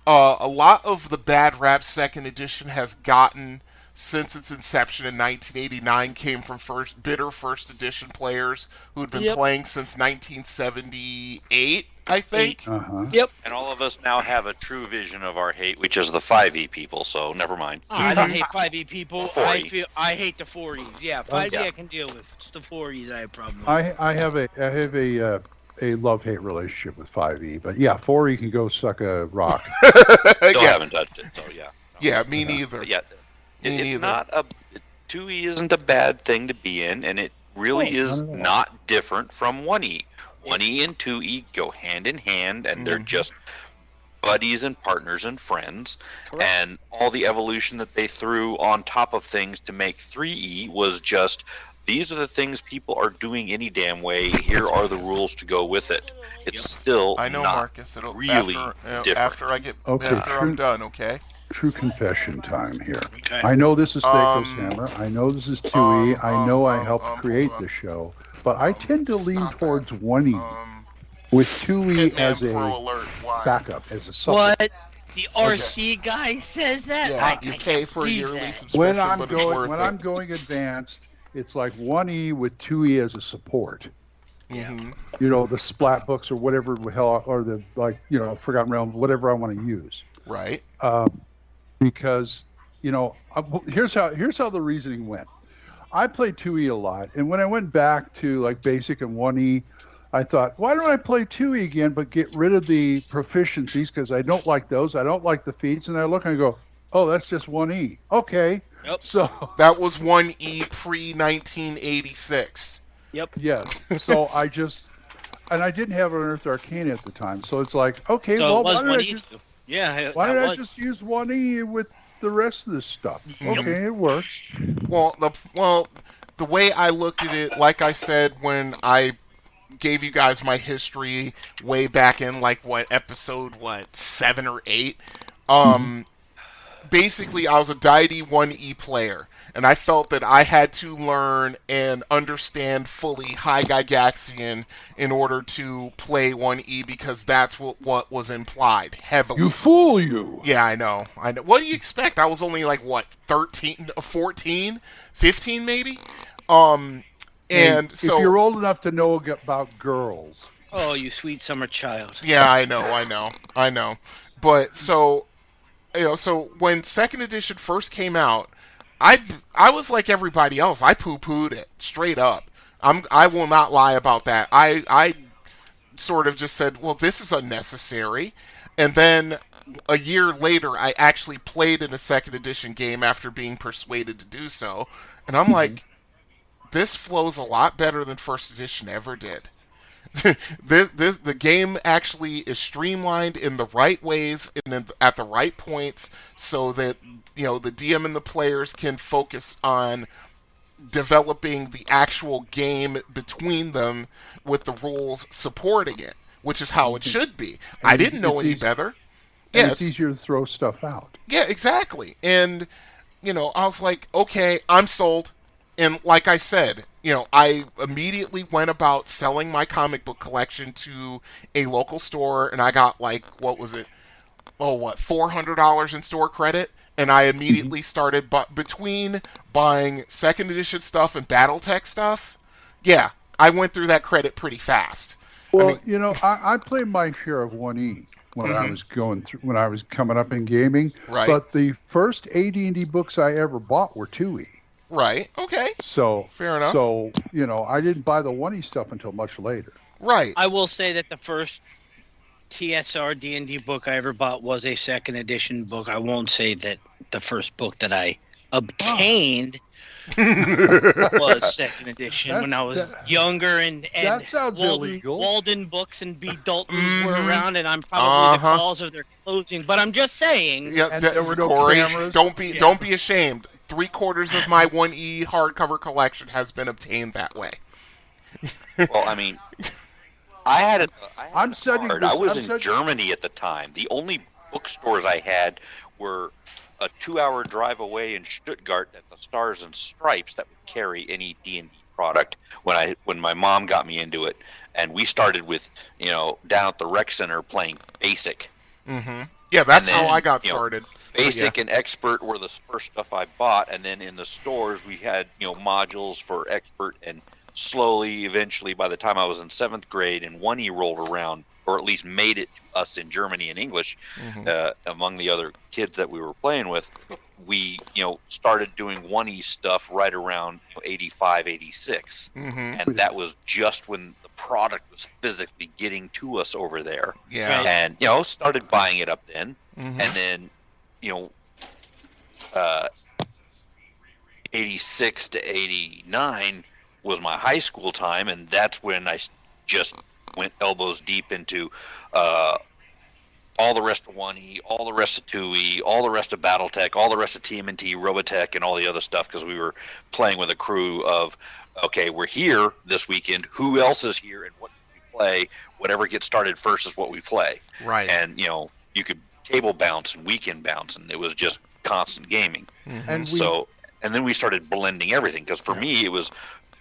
A lot of the bad rap second edition has gotten since its inception in 1989 came from bitter first edition players who had been playing since 1978, I think. Uh-huh. Yep. And all of us now have a true vision of our hate, which is the 5e people, so never mind. Oh, I don't hate 5e people. 4E. I hate the 4es. Yeah, 5e I can deal with. It's the 4es that I have a problem with. I have a love-hate relationship with 5e, but yeah, 4e can go suck a rock. Still haven't touched it, so yeah. Yeah, me neither. But yeah, Me it's neither. not a 2e isn't a bad thing to be in, and it really is not different from 1e. 1e and 2e go hand in hand, and they're just buddies and partners and friends. Correct. And all the evolution that they threw on top of things to make 3e was just, these are the things people are doing any damn way. Here are the rules to go with it. It's still I know, not Marcus. It'll really after different. I get Okay, after I'm done. Okay. True confession time here. Okay. I know this is THACO's Hammer. I know this is 2e. I know I helped create hold on. the show, but I tend to lean towards 1e with 2e Hitman as Pro a alert. Why? backup, as a supplement. What? The RC guy says that? Yeah, I you can't pay for a believe yearly that. subscription, When I'm but it's worth when it. I'm going advanced, it's like 1e with 2e as a support. Mhm. You know, the splat books or whatever the hell, or the Forgotten Realms, whatever I want to use. Right. Because here's how the reasoning went. I played 2e a lot, and when I went back to like basic and 1e, I thought, why don't I play 2e again but get rid of the proficiencies, because I don't like those. I don't like the feats, and I look and I go, oh, that's just 1e. Okay. Yep. So That was 1E pre 1986. Yep. yes. So I didn't have an Unearthed Arcana at the time, so it's like, okay, So well, it was why don't I 1E. just Yeah. Why that don't I was. just use 1E with the rest of this stuff? Okay, it works. Well, the way I looked at it, like I said when I gave you guys my history way back in episode 7 or 8. Basically, I was a deity 1E player, and I felt that I had to learn and understand fully High Gygaxian in order to play 1E, because that's what was implied heavily. You fool you! Yeah, I know. What do you expect? I was only 13, 14, 15 maybe? And so, if you're old enough to know about girls. Oh, you sweet summer child. Yeah, I know. But so when second edition first came out, I was like everybody else. I poo-pooed it straight up. I will not lie about that. I sort of just said, well, this is unnecessary. And then a year later, I actually played in a second edition game after being persuaded to do so. And I'm like, this flows a lot better than first edition ever did. The game actually is streamlined in the right ways and at the right points, so that the DM and the players can focus on developing the actual game between them, with the rules supporting it, which is how it should be. I didn't know any better. Yeah, it's easier to throw stuff out. Yeah, exactly. And I was like, okay, I'm sold. And like I said, I immediately went about selling my comic book collection to a local store, and I got what was it? $400 in store credit, and I immediately started between buying second edition stuff and BattleTech stuff. Yeah, I went through that credit pretty fast. Well, I played my share of 1E when I was when I was coming up in gaming. Right. But the first AD&D books I ever bought were 2E. Right. Okay. So fair enough. So I didn't buy the 1E stuff until much later. Right. I will say that the first TSR D&D book I ever bought was a second edition book. I won't say that the first book that I obtained was second edition when I was younger, and that sounds illegal. Walden Books and B. Dalton were around, and I'm probably the cause of their closing. But I'm just saying. Yeah, there were no Corey, cameras. Don't be ashamed. 3/4 of my 1E hardcover collection has been obtained that way. Well, I mean, I was in setting- Germany at the time. The only bookstores I had were a 2-hour drive away in Stuttgart at the Stars and Stripes that would carry any D&D product when my mom got me into it, and we started with down at the rec center playing Basic. Mm-hmm. Yeah, that's how I got started. Basic and Expert were the first stuff I bought, and then in the stores we had modules for Expert, and slowly, eventually, by the time I was in 7th grade and 1E rolled around, or at least made it to us in Germany in English, among the other kids that we were playing with, we started doing 1E stuff right around 85, 86. And that was just when the product was physically getting to us over there. Yeah. And started buying it up then. And then 86 to 89 was my high school time, and that's when I just went elbows deep into all the rest of 1E, all the rest of 2E, all the rest of BattleTech, all the rest of TMNT, Robotech, and all the other stuff, because we were playing with a crew of, okay, we're here this weekend, who else is here, and what do we play? Whatever gets started first is what we play. Right. And, you could table bounce and weekend bounce, and it was just constant gaming. And then we started blending everything, because for me, it was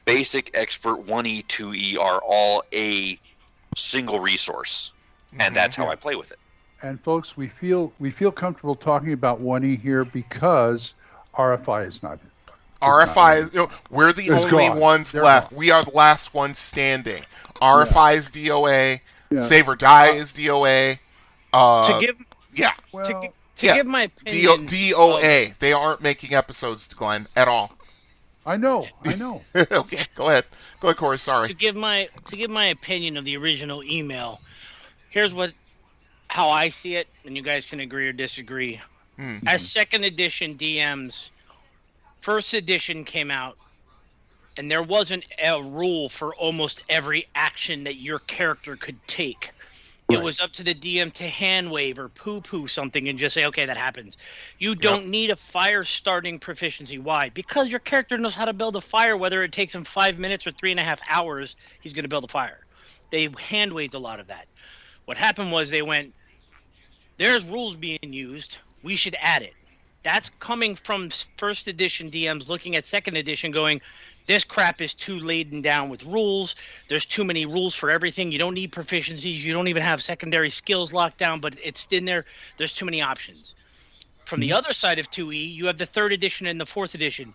Basic, Expert, 1E, 2E are all a single resource, and that's how I play with it. And folks, we feel comfortable talking about 1E here because RFI is not. RFI is we're the only ones left. We are the last ones standing. RFI is DOA. Save or Die is DOA. To give my opinion, DOA. They aren't making episodes, Glenn, at all. I know. Okay, go ahead, Corey. Sorry. To give my opinion of the original email, here's how I see it, and you guys can agree or disagree. As 2nd edition DMs, 1st edition came out, and there wasn't a rule for almost every action that your character could take. It was up to the DM to hand wave or poo-poo something and just say, okay, that happens. You don't need a fire starting proficiency. Why? Because your character knows how to build a fire, whether it takes him 5 minutes or 3.5 hours, he's going to build a fire. They hand waved a lot of that. What happened was they went, there's rules being used, we should add it. That's coming from 1st edition DMs looking at 2nd edition going, this crap is too laden down with rules. There's too many rules for everything. You don't need proficiencies. You don't even have secondary skills locked down, but it's in there. There's too many options. From the other side of 2E, you have the 3rd edition and the 4th edition.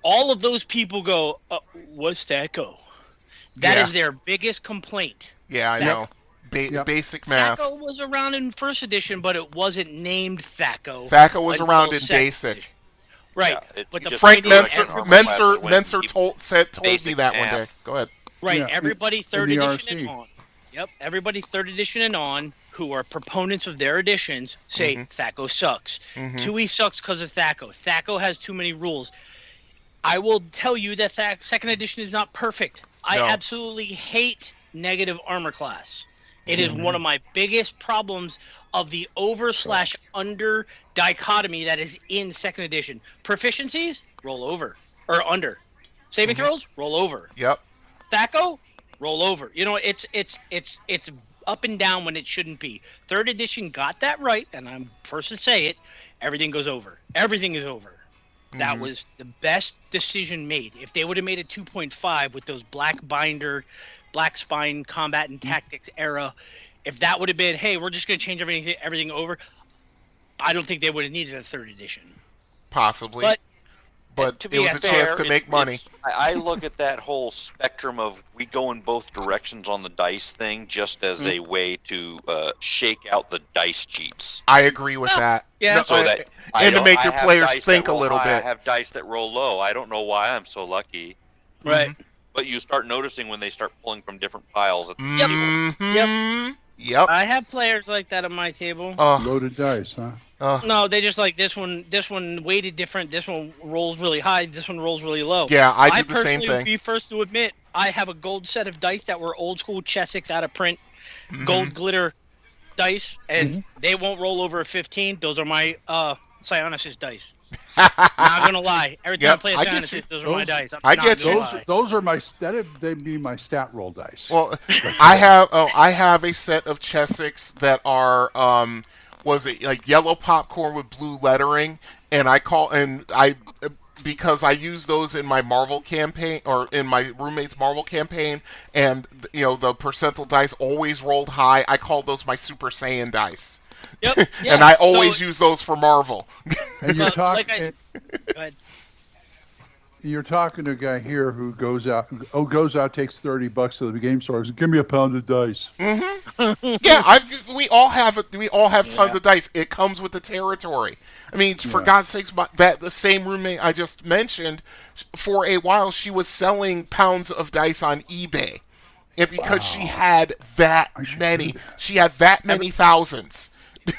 All of those people go, what's THACO? That is their biggest complaint. Yeah, I know. Basic math. THACO was around in 1st edition, but it wasn't named THACO. THACO was around in Basic. Edition. Right, but Frank Menser told me that one day. Go ahead. Right, everybody 3rd edition and on. Yep, everybody 3rd edition and on who are proponents of their editions say THACO sucks. 2E sucks because of THACO. THACO has too many rules. I will tell you that 2nd edition is not perfect. I absolutely hate negative armor class. It is one of my biggest problems of the over/under dichotomy that is in 2nd edition. Proficiencies, roll over. Or under. Saving throws, roll over. Yep. THACO, roll over. It's up and down when it shouldn't be. 3rd edition got that right, and I'm first to say it, everything goes over. Everything is over. That was the best decision made. If they would have made it 2.5 with those black binder, black spine combat and tactics era, if that would have been, hey, we're just going to change everything over, I don't think they would have needed a 3rd edition. Possibly. But to it was a chance to make money. I look at that whole spectrum of we go in both directions on the dice thing just as a way to shake out the dice cheats. I agree with that. Yeah. So that to make your players think a little bit. I have dice that roll low. I don't know why I'm so lucky. Right. But you start noticing when they start pulling from different piles. Yep. I have players like that on my table. Loaded dice, huh? No, they just like this one weighted different. This one rolls really high. This one rolls really low. Yeah, I did the same personally would thing. be first to admit I have a gold set of dice that were old school Chessex out of print, gold glitter dice, and they won't roll over a 15. Those are my Psionicist dice. Not gonna lie. Every time I play a Psionicist, those are my dice. Those are my they'd be my stat roll dice. Well, I have a set of Chessex that are was it like yellow popcorn with blue lettering, and because I use those in my Marvel campaign or in my roommate's Marvel campaign, and the percentile dice always rolled high. I called those my Super Saiyan dice. Yep. Yeah. And I always use those for Marvel. And you're talking. Go ahead. You're talking to a guy here who goes out, takes $30 to the game store, says, "Give me a pound of dice." Mm-hmm. Yeah, we all have it. We all have tons of dice. It comes with the territory. I mean, for God's sakes, the same roommate I just mentioned, for a while she was selling pounds of dice on eBay, and because she had that many, thousands.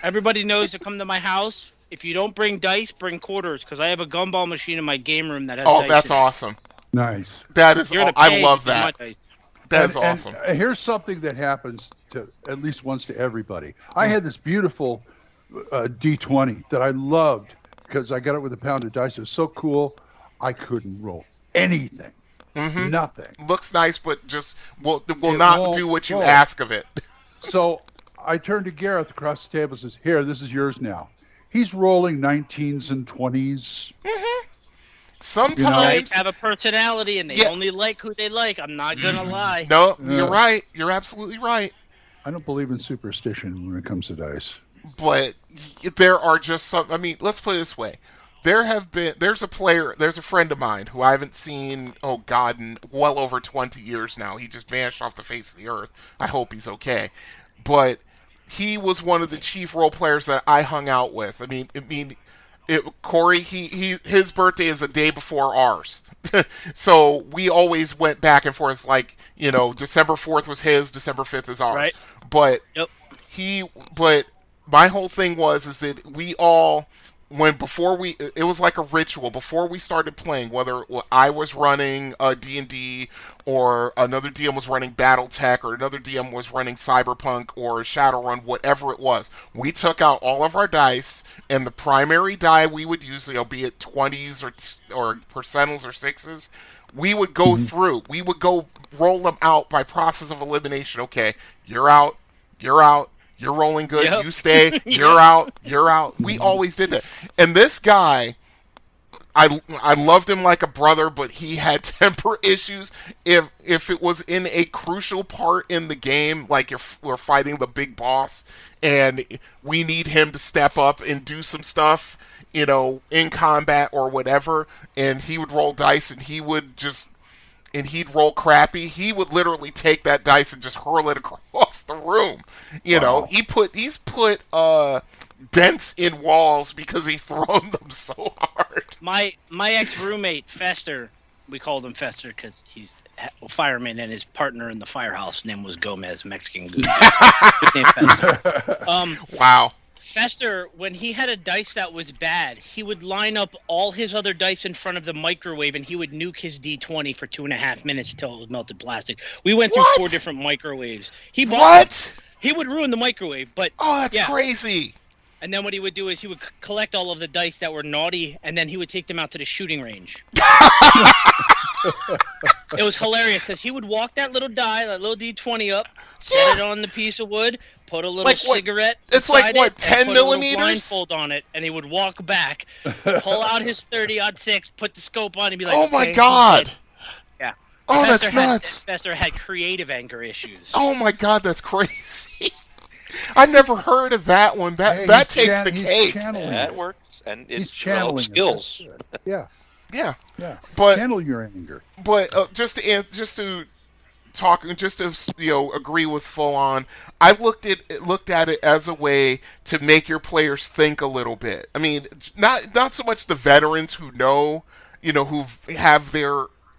Everybody knows to come to my house. If you don't bring dice, bring quarters, because I have a gumball machine in my game room that has dice. Oh, that's awesome. Nice. That is. I love that. That is awesome. And here's something that happens to at least once to everybody. I had this beautiful D20 that I loved because I got it with a pound of dice. It was so cool. I couldn't roll anything. Mm-hmm. Nothing. Looks nice, but just will not do what you ask of it. So I turned to Gareth across the table and says, "Here, this is yours now." He's rolling 19s and 20s. Mm-hmm. Sometimes they have a personality and they only like who they like. I'm not gonna lie. No, you're right. You're absolutely right. I don't believe in superstition when it comes to dice. But there are just some. I mean, let's put it this way: there's a friend of mine who I haven't seen. Oh God, in well over 20 years now. He just vanished off the face of the earth. I hope he's okay. But he was one of the chief role players that I hung out with. Corey, his birthday is a day before ours. So we always went back and forth, like, December 4th was his, December 5th is ours. Right. But but my whole thing is that we all, it was like a ritual before we started playing, whether I was running D&D or another DM was running BattleTech or another DM was running Cyberpunk or Shadowrun, whatever it was. We took out all of our dice, and the primary die we would use, be it 20s or percentiles or sixes, we would go through. We would go roll them out by process of elimination. Okay, you're out. You're rolling good. Yep. You stay. You're out. You're out. We always did that. And this guy, I loved him like a brother, but he had temper issues. If it was in a crucial part in the game, like if we're fighting the big boss and we need him to step up and do some stuff, in combat or whatever, and he would roll dice and he'd roll crappy, he would literally take that dice and just hurl it across the room. Wow. He's put dents in walls because he's thrown them so hard. My ex-roommate, Fester, we called him Fester because he's a fireman and his partner in the firehouse name was Gomez, Mexican goose. Good name, Fester. Wow. Fester, when he had a dice that was bad, he would line up all his other dice in front of the microwave and he would nuke his D20 for 2.5 minutes until it was melted plastic. We went through 4 different microwaves. He would ruin the microwave, but that's crazy. And then what he would do is he would collect all of the dice that were naughty, and then he would take them out to the shooting range. It was hilarious because he would walk that little D20 up, set it on the piece of wood, put a little cigarette. It's like what, 10 millimeters? Put a blindfold on it, and he would walk back, pull out his 30-06, put the scope on, and be like, "Oh my God!" Yeah. Oh, that's nuts. Fester had creative anger issues. Oh my God, that's crazy. I've never heard of that one. That takes the cake. That works, and he's channeling skills. Yeah. But channel your anger. But just to agree with Full On, I looked at it as a way to make your players think a little bit. I mean, not so much the veterans who know, who have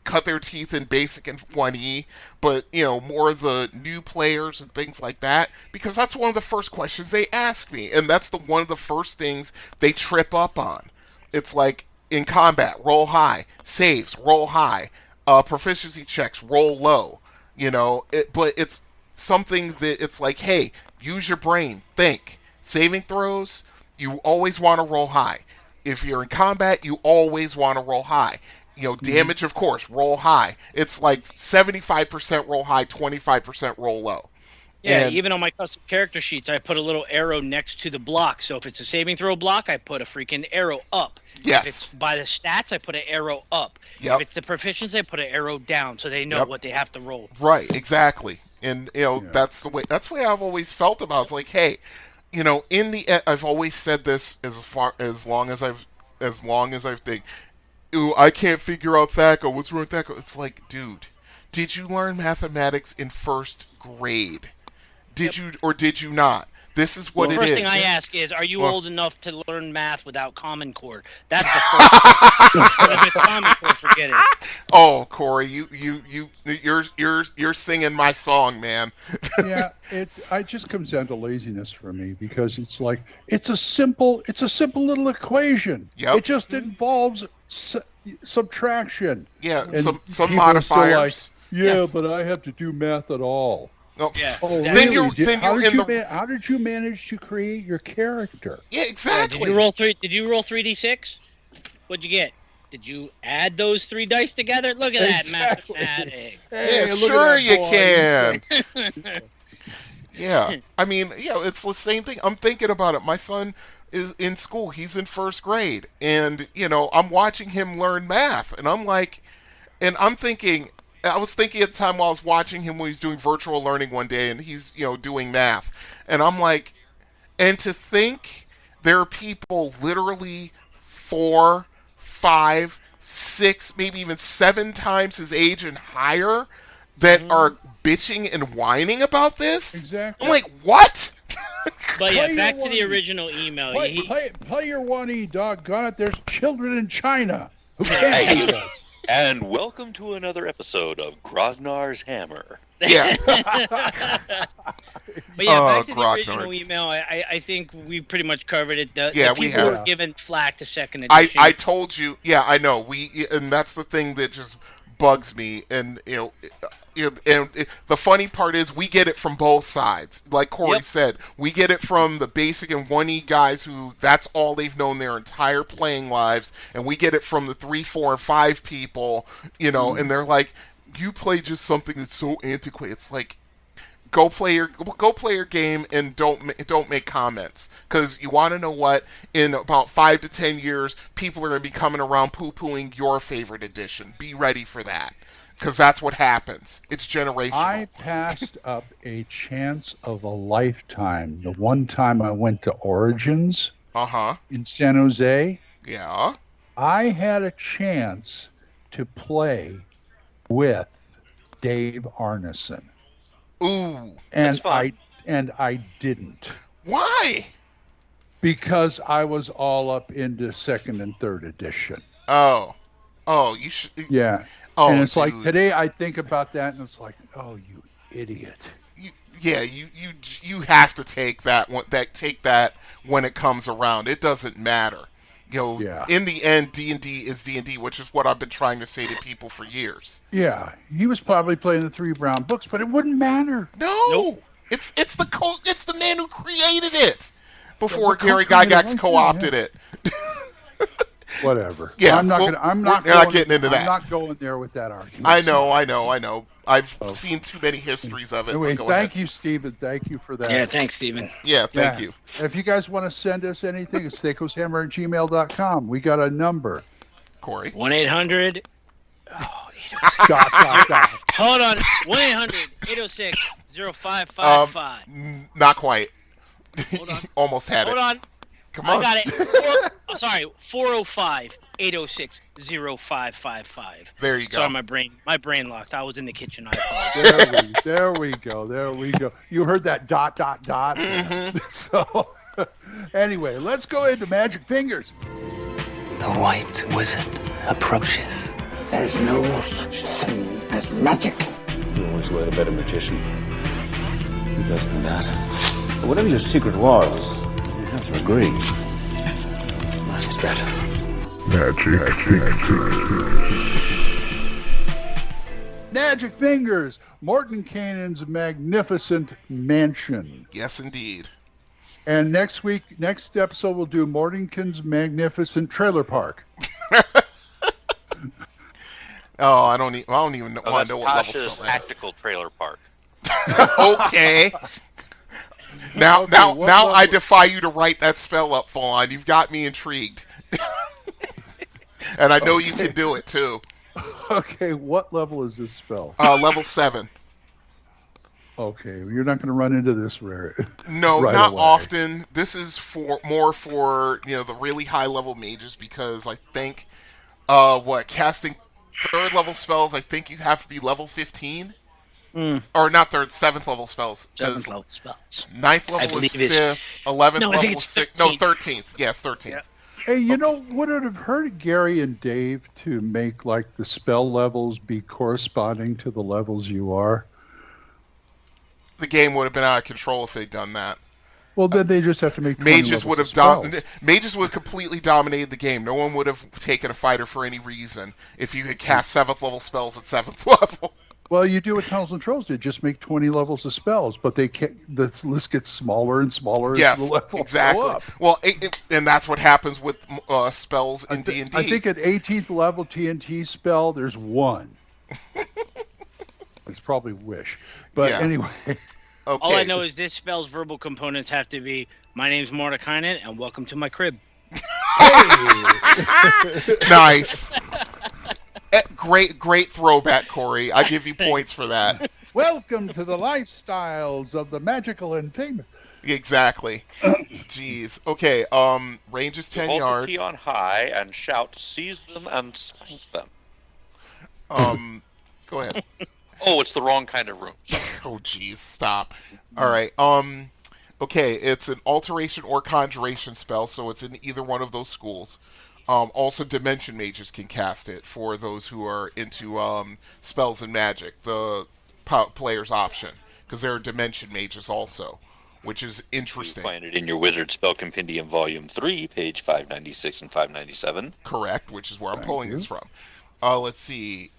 cut their teeth in basic and 1E, but more the new players and things like that, because that's one of the first questions they ask me, and that's one of the first things they trip up on. It's like in combat, roll high, saves, roll high, proficiency checks, roll low. But it's something that it's like, hey, use your brain, think. Saving throws, you always want to roll high. If you're in combat, you always want to roll high. Damage, of course, roll high. It's like 75% roll high, 25% roll low. Yeah, And- even on my custom character sheets, I put a little arrow next to the block. So if it's a saving throw block, I put a freaking arrow up. Yes. If it's by the stats, I put an arrow up. Yep. If it's the proficiency, I put an arrow down, so they know what they have to roll. Right, exactly. And that's the way I've always felt about it. It's like, hey, in the end, I've always said this as long as I've think, ooh, I can't figure out THACO. What's wrong with THACO? It's like, dude, did you learn mathematics in first grade? Did you or did you not? This is what it is. The first thing I ask is, are you old enough to learn math without Common Core? That's the first thing. If it's Common Core, forget it. Oh, Corey, you're singing my song, man. Yeah, it just comes down to laziness for me, because it's like it's a simple little equation. Yep. It just involves subtraction. Yeah, and some people are still like, modifiers. yes, but I have to do math at all. Oh, Yeah. Oh, Exactly. really? Then How did you manage to create your character? Yeah, exactly. Did you roll 3d6? What'd you get? Did you add those 3 dice together? Look at Exactly. that mathematics. Hey, Yeah, look sure at you that can. Yeah, I mean, it's the same thing. I'm thinking about it. My son is in school. He's in first grade, and I'm watching him learn math, and I'm like, I was thinking at the time while I was watching him when he was doing virtual learning one day, and he's doing math, and I'm like, and to think there are people literally 4, 5, 6, maybe even 7 times his age and higher that are bitching and whining about this. Exactly. I'm like, what? But yeah, Play back your to the one. original email. Play your 1E, doggone it. There's children in China who can't do this. And welcome to another episode of Grognar's Hammer. Yeah. But yeah, back to the Grognards. original email. I think we pretty much covered it. The We people have. were given flack to second edition. I told you. Yeah, I know. And that's the thing that just bugs me. And the funny part is we get it from both sides. Like Corey said, we get it from the basic and 1E guys who that's all they've known their entire playing lives, and we get it from the 3, 4, and 5 people. And they're like, you play just something that's so antiquated. It's like, go play your game and don't make comments, because you want to know what, in about 5 to 10 years people are going to be coming around poo-pooing your favorite edition. Be ready for that, because that's what happens. It's generational. I passed up a chance of a lifetime. The one time I went to Origins in San Jose, Yeah. I had a chance to play with Dave Arneson. Ooh. And I didn't. Why? Because I was all up into second and third edition. Oh, you should. Yeah. Oh, and it's dude. like today I think about that and it's like, oh, you idiot. You have to take that one. Take that when it comes around. It doesn't matter. In the end, D&D is D&D, which is what I've been trying to say to people for years. Yeah, he was probably playing the 3 brown books, but it wouldn't matter. No, Nope. It's the man who created it before Gary Gygax co-opted it. Whatever. Yeah, I'm not getting into that. I'm not going there with that argument. I know. I've seen too many histories of it. Anyway, Go thank ahead. you, Stephen. Thank you for that. Yeah, thanks, Stephen. Yeah, thank you. If you guys want to send us anything, it's thacoshammer@gmail.com. We got a number. Corey. 1-800. Dot. Hold on. 1-800-806-0555. Not quite. Hold on. Almost had Hold it. on. Come on. I got it. 405-806-0555. There you go. Sorry, my brain locked. I was in the kitchen. I apologize. There we go. You heard that dot. Mm-hmm. So, anyway, let's go into Magic Fingers. The White Wizard approaches. There's no such thing as magic. You always were the better magician. You guys know that. But whatever your secret was, you have to agree. Mine is better. Magic Fingers, Morton Cannon's magnificent mansion. Yes, indeed. And next episode, we'll do Mortonkin's magnificent trailer park. Oh, I don't even want to know what level Tasha's spell that is. tactical trailer park. Okay. Now I defy you to write that spell up, Fawn. You've got me intrigued. And I know you can do it, too. Okay, what level is this spell? Level 7. Okay, you're not going to run into this rare. No, right not away. often. This is more for the really high level mages, because I think casting 3rd level spells, I think you have to be level 15. Or not 3rd, 7th level spells. 7th level spells. 9th level is 5th, 11th level is 6th. No, 13th. Yes, 13th. Yeah. Hey, would it have hurt Gary and Dave to make like the spell levels be corresponding to the levels you are? The game would have been out of control if they'd done that. Well, then they just have to make 20 Mages would have Mages would have completely dominated the game. No one would have taken a fighter for any reason if you had cast 7th level spells at 7th level. Well, you do what Tunnels and Trolls did. Just make 20 levels of spells, but the list gets smaller and smaller as the levels exactly. go up. Well, and that's what happens with spells in D&D. I think at 18th level TNT spell, there's 1. It's probably Wish. But anyway. Okay. All I know is this spell's verbal components have to be, my name's Mordekainen, and welcome to my crib. Nice. Great throwback, Corey. I give you points for that. Welcome to the lifestyles of the magical and famous. Exactly. Jeez. Okay. Range is 10 yards. Key on high and shout, "Seize them and spank them." Go ahead. Oh, it's the wrong kind of room. Oh, jeez. Stop. All right. Okay. It's an alteration or conjuration spell, so it's in either one of those schools. Also, Dimension Mages can cast it for those who are into spells and magic, the player's option, because there are Dimension Mages also, which is interesting. You find it in your Wizard Spell Compendium Volume 3, page 596 and 597. Correct, which is where I'm pulling this from. Let's see.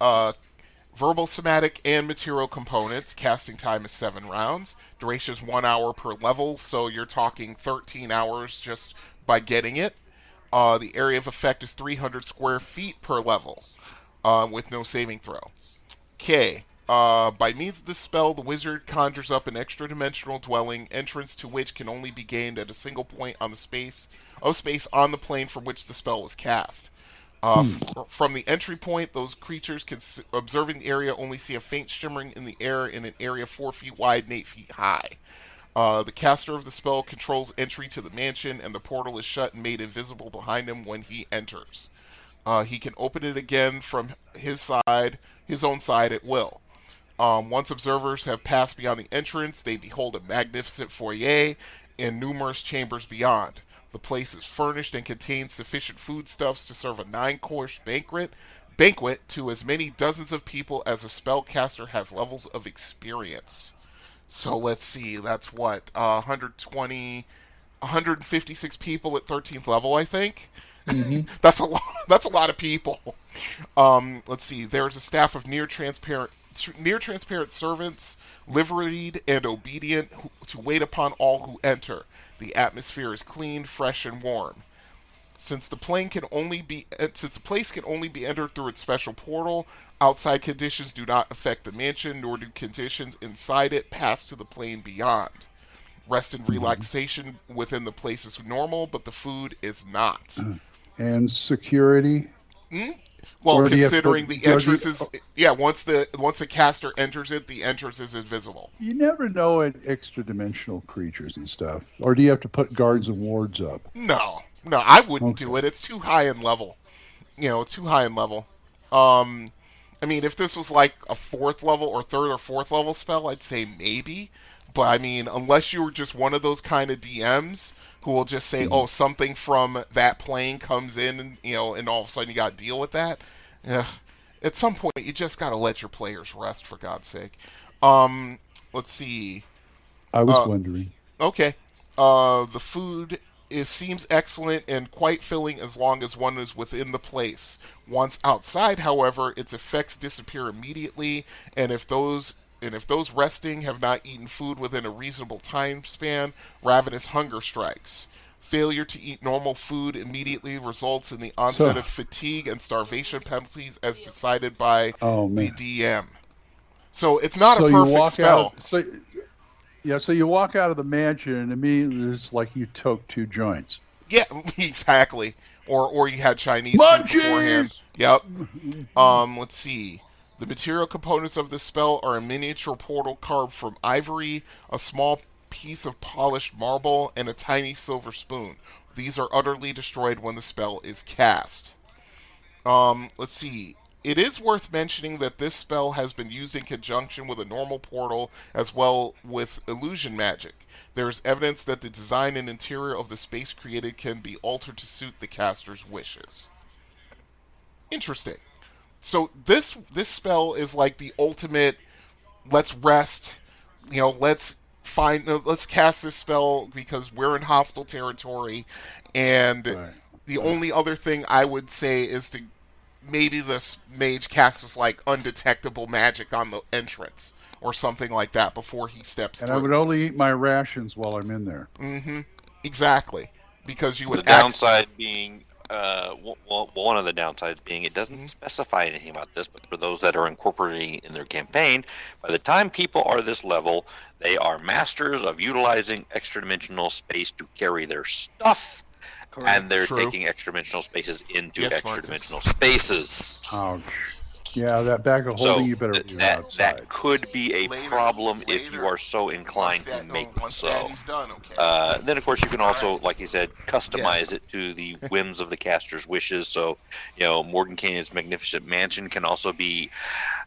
Verbal, somatic, and material components. Casting time is 7 rounds. Duration is 1 hour per level, so you're talking 13 hours just by getting it. The area of effect is 300 square feet per level, with no saving throw. Okay. By means of this spell, the wizard conjures up an extra-dimensional dwelling, entrance to which can only be gained at a single point on the space on the plane from which the spell was cast. From the entry point, those creatures observing the area only see a faint shimmering in the air in an area 4 feet wide and 8 feet high. The caster of the spell controls entry to the mansion, and the portal is shut and made invisible behind him when he enters. He can open it again from his own side at will. Once observers have passed beyond the entrance, they behold a magnificent foyer and numerous chambers beyond. The place is furnished and contains sufficient foodstuffs to serve a 9-course banquet to as many dozens of people as a spellcaster has levels of experience. So let's see, that's what, 156 people at 13th level, I think? Mm-hmm. That's a lot of people. Let's see, there's a staff of near transparent servants, liveried and obedient, to wait upon all who enter. The atmosphere is clean, fresh, and warm. Since the place can only be entered through its special portal, outside conditions do not affect the mansion, nor do conditions inside it pass to the plane beyond. Rest and relaxation within the place is normal, but the food is not. And security? Well, considering the entrance is... Yeah, once the caster enters it, the entrance is invisible. You never know at extra-dimensional creatures and stuff. Or do you have to put guards and wards up? No, I wouldn't do it. It's too high in level. Too high in level. I mean, if this was like a 4th level or 3rd or 4th level spell, I'd say maybe. But, I mean, unless you were just one of those kind of DMs who will just say, oh, something from that plane comes in, and, and all of a sudden you got to deal with that. At some point, you just got to let your players rest, for God's sake. Let's see. I was wondering. Okay. The food seems excellent and quite filling as long as one is within the place. Once outside, however, its effects disappear immediately, and if those resting have not eaten food within a reasonable time span, ravenous hunger strikes. Failure to eat normal food immediately results in the onset of fatigue and starvation penalties as decided by the DM. So it's not so a you perfect walk spell. Out, so you walk out of the mansion and immediately it's like you took 2 joints. Yeah, exactly. Or you had Chinese Munchies! food beforehand. Yep. Let's see. The material components of this spell are a miniature portal carved from ivory, a small piece of polished marble, and a tiny silver spoon. These are utterly destroyed when the spell is cast. Let's see. It is worth mentioning that this spell has been used in conjunction with a normal portal as well with illusion magic. There is evidence that the design and interior of the space created can be altered to suit the caster's wishes. Interesting. So this spell is like the ultimate, let's rest, let's cast this spell because we're in hostile territory, and the only other thing I would say is to maybe this mage casts like undetectable magic on the entrance or something like that before he steps through. And I would only eat my rations while I'm in there. Mm-hmm. Exactly. Because you would. The downside being, one of the downsides being, it doesn't specify anything about this, but for those that are incorporating in their campaign, by the time people are this level, they are masters of utilizing extra-dimensional space to carry their stuff. Correct. And they're taking extra-dimensional spaces into extra-dimensional spaces. Ouch. Yeah, that bag of holding you better leave outside. That could be a problem if you are so inclined to make it so. Then, of course, you can also, like you said, customize it to the whims of the caster's wishes. So, Morgan Canyon's Magnificent Mansion can also be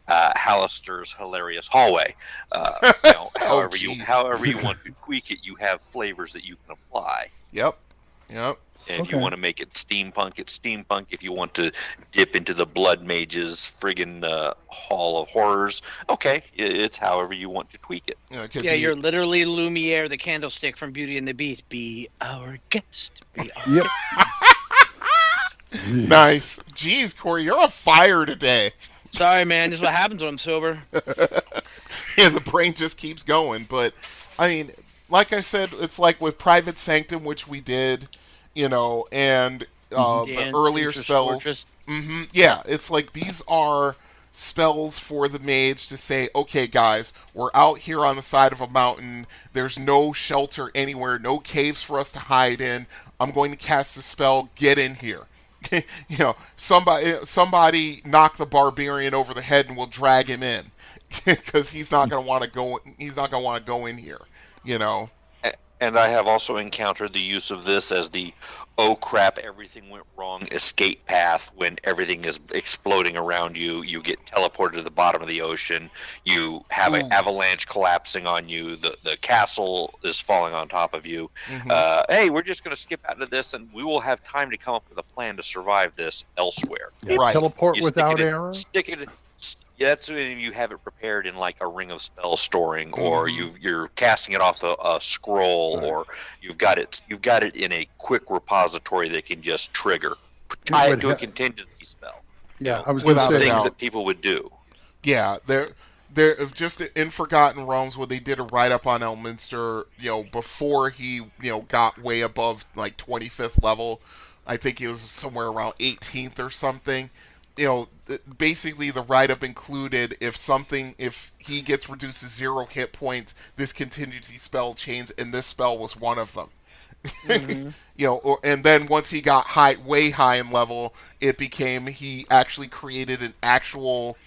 Hallister's Hilarious Hallway. However you want to tweak it, you have flavors that you can apply. Yep. And if you want to make it steampunk, it's steampunk. If you want to dip into the Blood Mage's friggin' Hall of Horrors, okay, it's however you want to tweak it. You're literally Lumiere, the candlestick from Beauty and the Beast. Be our guest. Yep. Nice. Jeez, Corey, you're on fire today. Sorry, man. This is what happens when I'm sober. Yeah, the brain just keeps going. But, I mean, like I said, it's like with Private Sanctum, which we did, and the earlier spells. Yeah, it's like these are spells for the mage to say, okay, guys, we're out here on the side of a mountain. There's no shelter anywhere, no caves for us to hide in. I'm going to cast a spell. Get in here. Somebody knock the barbarian over the head, and we'll drag him in because he's not going to want to go. He's not going to want to go in here. And I have also encountered the use of this as the oh crap, everything went wrong escape path when everything is exploding around you. You get teleported to the bottom of the ocean. You have an avalanche collapsing on you. The castle is falling on top of you. Hey, we're just going to skip out of this, and we will have time to come up with a plan to survive this elsewhere. Right. Teleport without error? That's when you have it prepared in like a ring of spell storing, or you're casting it off a scroll, or you've got it in a quick repository that can just trigger, tie it to a contingency spell. Yeah, I was without things that people would do. Yeah, they're just in Forgotten Realms where they did a write up on Elminster, before he got way above like 25th level. I think he was somewhere around 18th or something. Basically the write-up included if he gets reduced to 0 hit points, this contingency spell chains, and this spell was one of them. And then once he got way high in level, it became he actually created an actual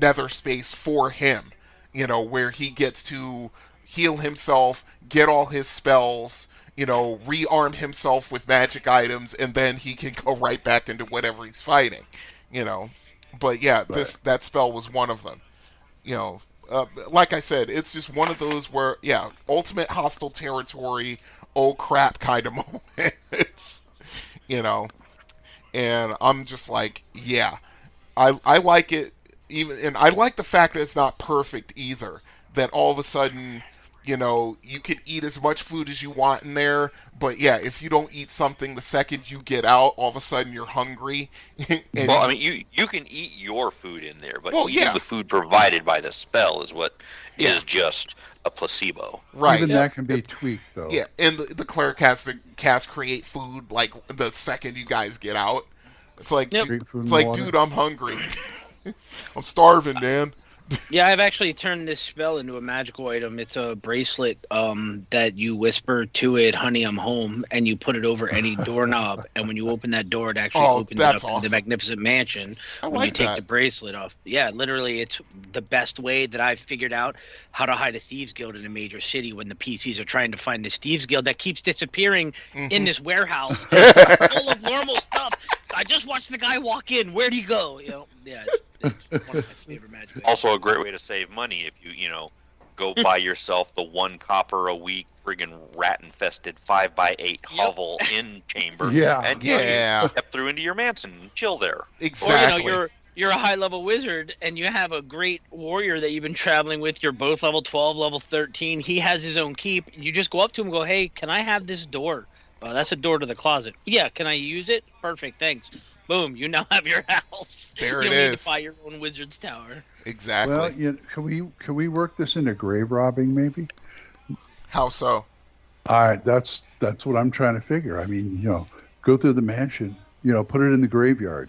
nether space for him, where he gets to heal himself, get all his spells, rearm himself with magic items, and then he can go right back into whatever he's fighting, But yeah, that spell was one of them. Like I said, it's just one of those where, ultimate hostile territory, oh crap kind of moments, And I'm just like, I like it, and I like the fact that it's not perfect either. That all of a sudden, you can eat as much food as you want in there, but if you don't eat something the second you get out, all of a sudden you're hungry. You can eat your food in there, but eating the food provided by the spell is what is just a placebo. Right. Even that can be tweaked, though. Yeah, and the cleric has to cast create food like the second you guys get out. It's like, dude, I'm hungry. I'm starving, man. Yeah, I've actually turned this spell into a magical item. It's a bracelet that you whisper to it, "Honey, I'm home," and you put it over any doorknob. And when you open that door, it actually opens it up into the magnificent mansion. When you take the bracelet off, yeah, literally, it's the best way that I've figured out how to hide a thieves guild in a major city when the PCs are trying to find this thieves guild that keeps disappearing in this warehouse full of normal stuff. I just watched the guy walk in. Where'd he go? Yeah. It's one of my favorite magic items. Also a great way to save money if you go buy yourself the 1 copper a week friggin' rat-infested 5x8 hovel in chamber. And you step through into your mansion and chill there. Exactly. Or you're a high-level wizard and you have a great warrior that you've been traveling with. You're both level 12, level 13. He has his own keep. You just go up to him and go, "Hey, can I have this door?" That's a door to the closet. "Yeah, can I use it?" "Perfect, thanks." Boom, you now have your house. There you it don't is. need to buy your own wizard's tower. Exactly. Well, can we work this into grave robbing maybe? How so? That's what I'm trying to figure. I mean, go through the mansion, put it in the graveyard.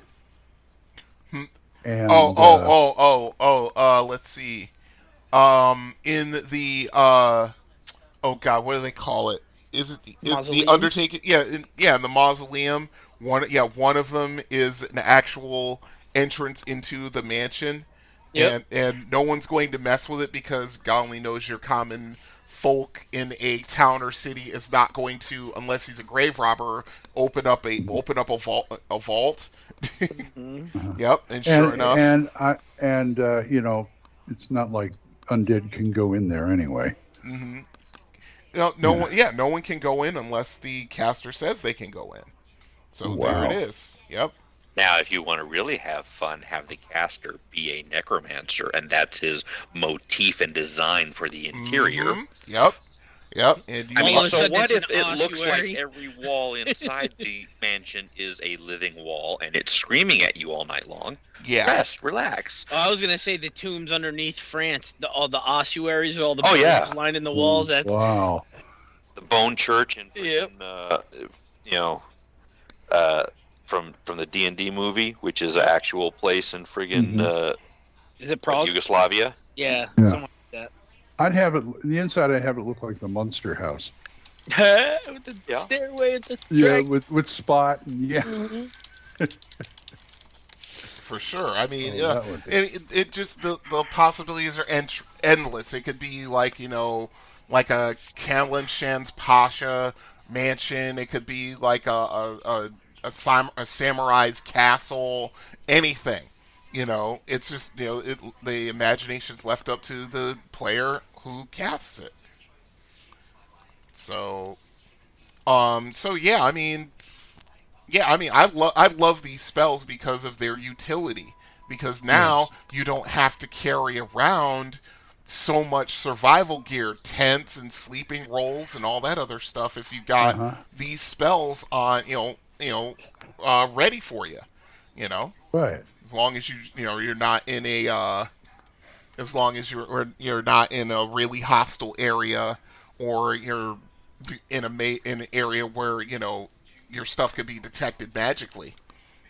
And let's see. In the oh god, what do they call it? Is it the Undertaker? Yeah, in the mausoleum. One of them is an actual entrance into the mansion. Yep. And no one's going to mess with it because God only knows your common folk in a town or city is not going to, unless he's a grave robber, open up a vault. Yep, and sure enough, it's not like undead can go in there anyway. No one can go in unless the caster says they can go in. So there it is. Yep. Now, if you want to really have fun, have the caster be a necromancer, and that's his motif and design for the interior. Yep. And so what if it looks like every wall inside the mansion is a living wall, and it's screaming at you all night long? Yeah. Rest, relax. I was gonna say the tombs underneath France, all the ossuaries, all the bones lining the walls. Wow. The Bone Church and from the D&D movie, which is an actual place in friggin' is it Prague? Yugoslavia? Yeah, something like that. I'd have it the inside. I'd have it look like the Munster house. With the stairway at the track. with Spot and For sure. I mean, it just the possibilities are endless. It could be like like a Kamlin-Shan's Pasha mansion. It could be like a samurai's castle. Anything. It's just the imagination's left up to the player who casts it. So yeah. I love these spells because of their utility. Because now you don't have to carry around so much survival gear, tents and sleeping rolls and all that other stuff. If you got these spells on, ready for you, Right. As long as you're not in a, as long as you're not in a really hostile area, or you're in an area where your stuff could be detected magically.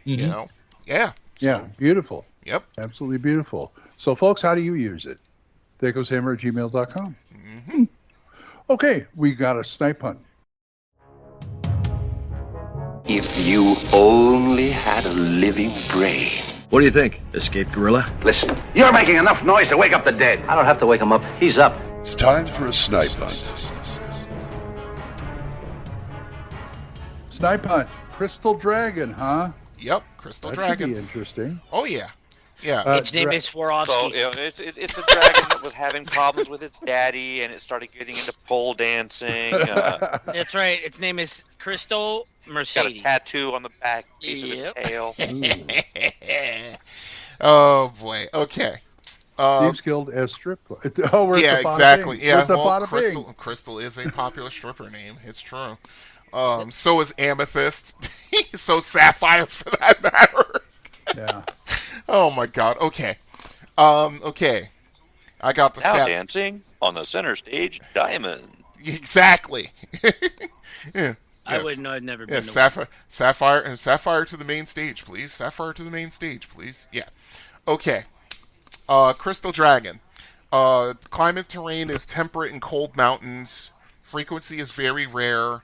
Yeah. Yeah, beautiful. Yep. Absolutely beautiful. So, folks, how do you use it? THACOshammer@gmail.com. Okay, we got a snipe hunt. If you only had a living brain. What do you think? Escaped gorilla? Listen, you're making enough noise to wake up the dead. I don't have to wake him up. He's up. It's time for a snipe hunt. Snipe hunt. Crystal Dragon, huh? Yep, Crystal Dragons. That should be interesting. Oh, yeah. Yeah. Its name is Swarovski. So, it's a dragon that was having problems with its daddy, and it started getting into pole dancing. That's right. Its name is Crystal Mercedes. Got a tattoo on the back piece of its tail. Oh, boy. Okay. Thieves Guild as strip club. Exactly. Bing. Yeah, well, Crystal is a popular stripper name. It's true. So is Amethyst. So Sapphire, for that matter. Yeah. Oh my God. Okay. Okay. I got the now dancing on the center stage, Diamond. Exactly. Yeah. I wouldn't know. I've never been. Sapphire to the main stage, please. Sapphire to the main stage, please. Yeah. Okay. Crystal Dragon. Climate terrain is temperate and cold mountains. Frequency is very rare.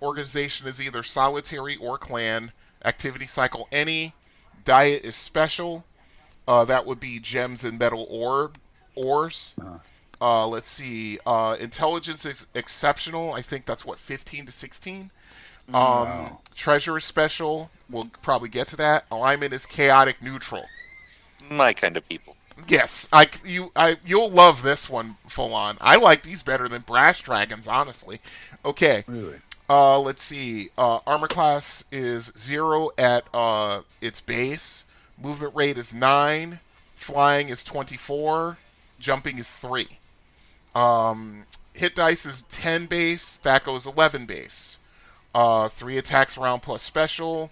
Organization is either solitary or clan. Activity cycle any. Diet is special. That would be gems and metal ores. Let's see. Intelligence is exceptional. I think that's 15 to 16. Wow. Treasure is special. We'll probably get to that. Alignment is chaotic neutral. My kind of people. Yes, you'll love this one full on. I like these better than Brash Dragons, honestly. Okay. Really? Let's see. Armor class is 0 at its base. Movement rate is 9. Flying is 24. Jumping is 3. Hit dice is 10 base. THACO is 11 base. 3 attacks round plus special.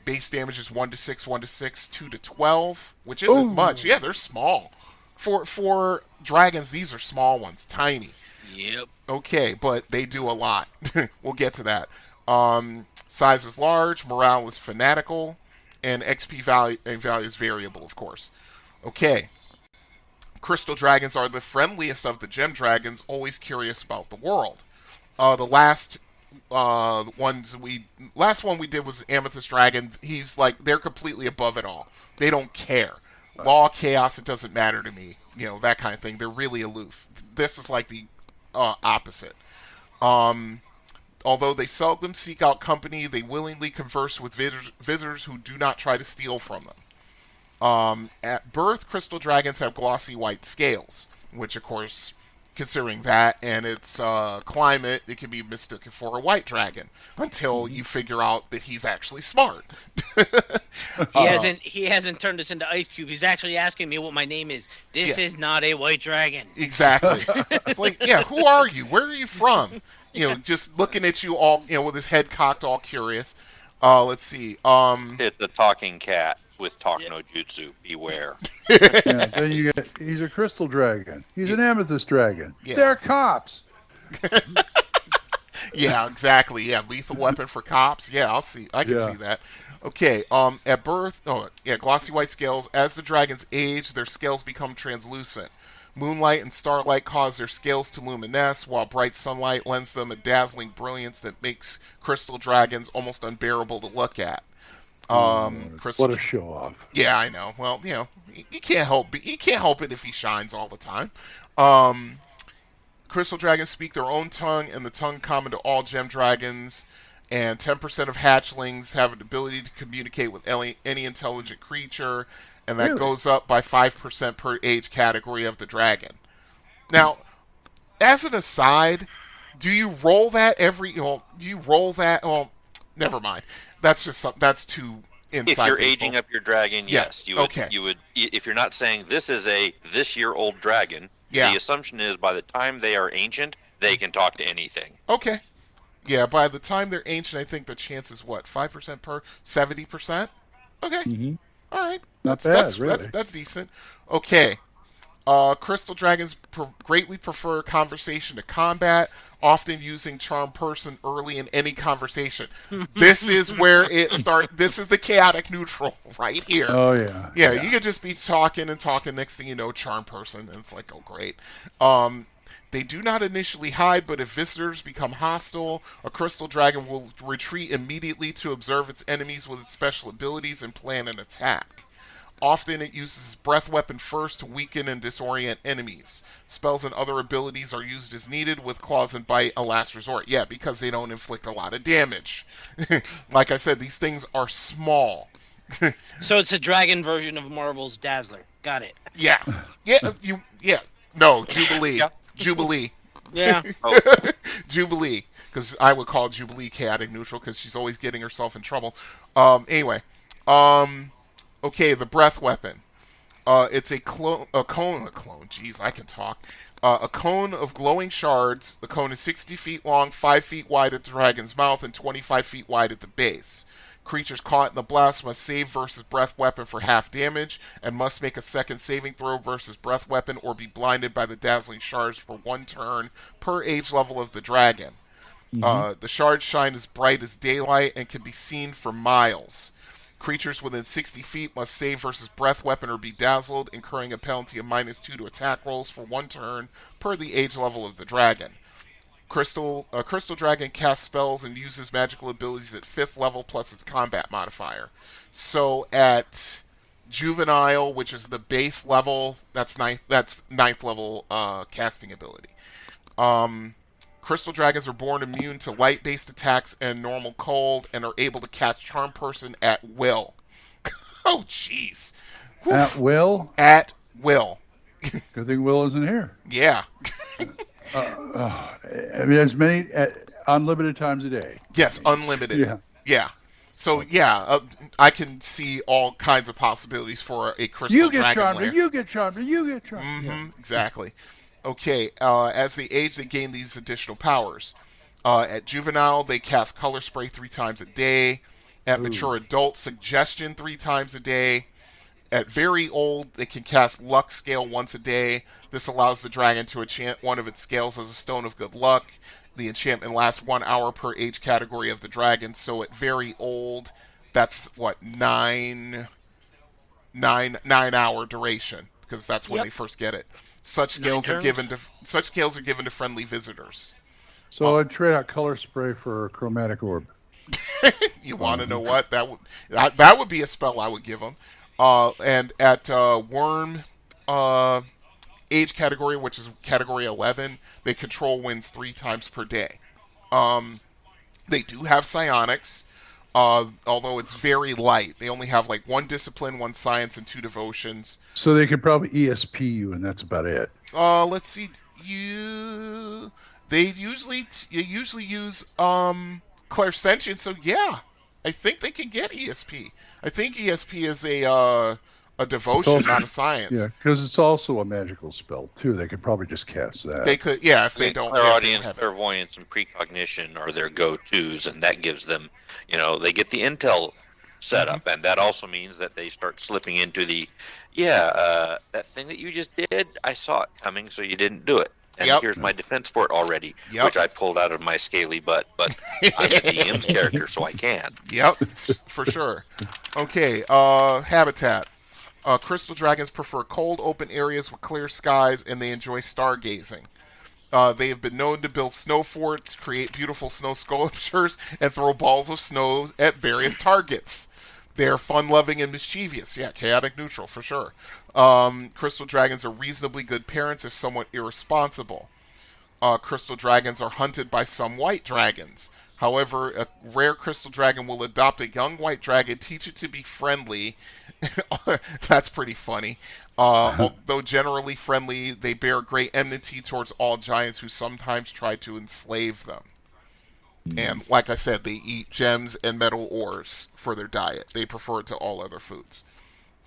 Base damage is 1 to 6, 1 to 6, 2 to 12, which isn't much. Yeah, they're small. For dragons, these are small ones, tiny. Yep. Okay, but they do a lot. We'll get to that. Size is large, morale is fanatical, and XP value is variable, of course. Okay. Crystal dragons are the friendliest of the gem dragons, always curious about the world. The last one we did was Amethyst Dragon. He's like, they're completely above it all. They don't care. Law, chaos, it doesn't matter to me. You know, that kind of thing. They're really aloof. This is like the opposite. Although they seldom seek out company, they willingly converse with visitors who do not try to steal from them. At birth, crystal dragons have glossy white scales, which of course, considering that and its climate, it can be mistaken for a white dragon until you figure out that he's actually smart. He hasn't turned us into Ice Cube. He's actually asking me what my name is. This is not a white dragon. Exactly. It's like, yeah, who are you? Where are you from? You know, just looking at you all, you know, with his head cocked, all curious. Let's see. It's a talking cat with talk no jutsu. Beware. Yeah, then you get, he's a crystal dragon. He's an amethyst dragon. Yeah. They're cops. Yeah, exactly. Yeah, lethal weapon for cops. Yeah, I can see that. Okay, at birth, glossy white scales. As the dragons age, their scales become translucent. Moonlight and starlight cause their scales to luminesce, while bright sunlight lends them a dazzling brilliance that makes crystal dragons almost unbearable to look at. What a show off. Yeah, I know. Well, you know, you can't help it if he shines all the time. Crystal dragons speak their own tongue, and the tongue common to all gem dragons. And 10% of hatchlings have an ability to communicate with any intelligent creature, and that goes up by 5% per age category of the dragon. Now, as an aside, do you roll that Well, never mind. That's just that's too inside. If you're baseball. aging up your dragon, yes, you would. Okay. You would. If you're not saying this is a this-year-old dragon, the assumption is by the time they are ancient, they can talk to anything. Okay. Yeah, by the time they're ancient, I think the chance is 5% per 70%. Okay. Mm-hmm. All right. Not bad, really. That's decent. Okay. Crystal dragons greatly prefer conversation to combat, often using charm person early in any conversation. This is where it starts. This is the chaotic neutral right here. Oh, yeah. Yeah, you could just be talking and talking. Next thing you know, charm person. And it's like, oh, great. They do not initially hide, but if visitors become hostile, a crystal dragon will retreat immediately to observe its enemies with its special abilities and plan an attack. Often it uses breath weapon first to weaken and disorient enemies. Spells and other abilities are used as needed, with claws and bite a last resort. Yeah, because they don't inflict a lot of damage. Like I said, these things are small. So it's a dragon version of Marvel's Dazzler. Got it. Yeah. No, Jubilee. Yeah. Jubilee. Yeah. Jubilee. Because I would call Jubilee chaotic neutral because she's always getting herself in trouble. Anyway. Okay, the breath weapon. It's a cone. Jeez, I can talk. A cone of glowing shards. The cone is 60 feet long, 5 feet wide at the dragon's mouth, and 25 feet wide at the base. Creatures caught in the blast must save versus breath weapon for half damage, and must make a second saving throw versus breath weapon or be blinded by the dazzling shards for 1 turn per age level of the dragon. Mm-hmm. The shards shine as bright as daylight and can be seen for miles. Creatures within 60 feet must save versus breath weapon or be dazzled, incurring a penalty of -2 to attack rolls for 1 turn per the age level of the dragon. Crystal Dragon casts spells and uses magical abilities at 5th level plus its combat modifier. So at Juvenile, which is the base level, that's ninth level casting ability. Crystal Dragons are born immune to light-based attacks and normal cold, and are able to cast Charm Person at will. Oh, jeez. At will? At will. Good thing Will isn't here. Yeah. I mean, as many, unlimited times a day. Yes, unlimited. Yeah. Yeah. So, yeah, I can see all kinds of possibilities for a Crystal You get Dragon charmed, lair. you get charmed, you get charmed. Mm-hmm, Yeah. exactly. Okay, as they age, they gain these additional powers. At Juvenile, they cast Color Spray 3 times a day. At Mature Adult, Suggestion 3 times a day. At Very Old, they can cast Luck Scale once a day. This allows the dragon to enchant one of its scales as a Stone of Good Luck. The enchantment lasts 1 hour per age category of the dragon. So at Very Old, that's what, 9 hour duration, because that's when they first get it. Such scales are given to friendly visitors. So I'd trade out Color Spray for Chromatic Orb. You want to know what that would be a spell I would give them. And at Worm age category, which is category 11, they control winds 3 times per day. They do have psionics, although it's very light. They only have like 1 discipline, 1 science, and 2 devotions. So they could probably ESP you, and that's about it. Let's see. They usually use Clairsentient, so yeah, I think they can get ESP. I think ESP is a devotion, not a science. Yeah, because it's also a magical spell too. They could probably just cast that. They could, yeah, if they don't. Clairaudience, Clairvoyance, and Precognition are their go-tos, and that gives them, they get the intel set up, and that also means that they start slipping into the, that thing that you just did, I saw it coming, so you didn't do it. And here's my defense for it already, which I pulled out of my scaly butt, but I'm the DM's character, so I can. Yep, for sure. Okay, habitat. Crystal dragons prefer cold, open areas with clear skies, and they enjoy stargazing. They have been known to build snow forts, create beautiful snow sculptures, and throw balls of snow at various targets. They are fun-loving and mischievous. Yeah, chaotic neutral, for sure. Crystal dragons are reasonably good parents if somewhat irresponsible. Crystal dragons are hunted by some white dragons. However, a rare crystal dragon will adopt a young white dragon, teach it to be friendly. That's pretty funny. Although generally friendly, they bear great enmity towards all giants who sometimes try to enslave them. And like I said, they eat gems and metal ores for their diet. They prefer it to all other foods.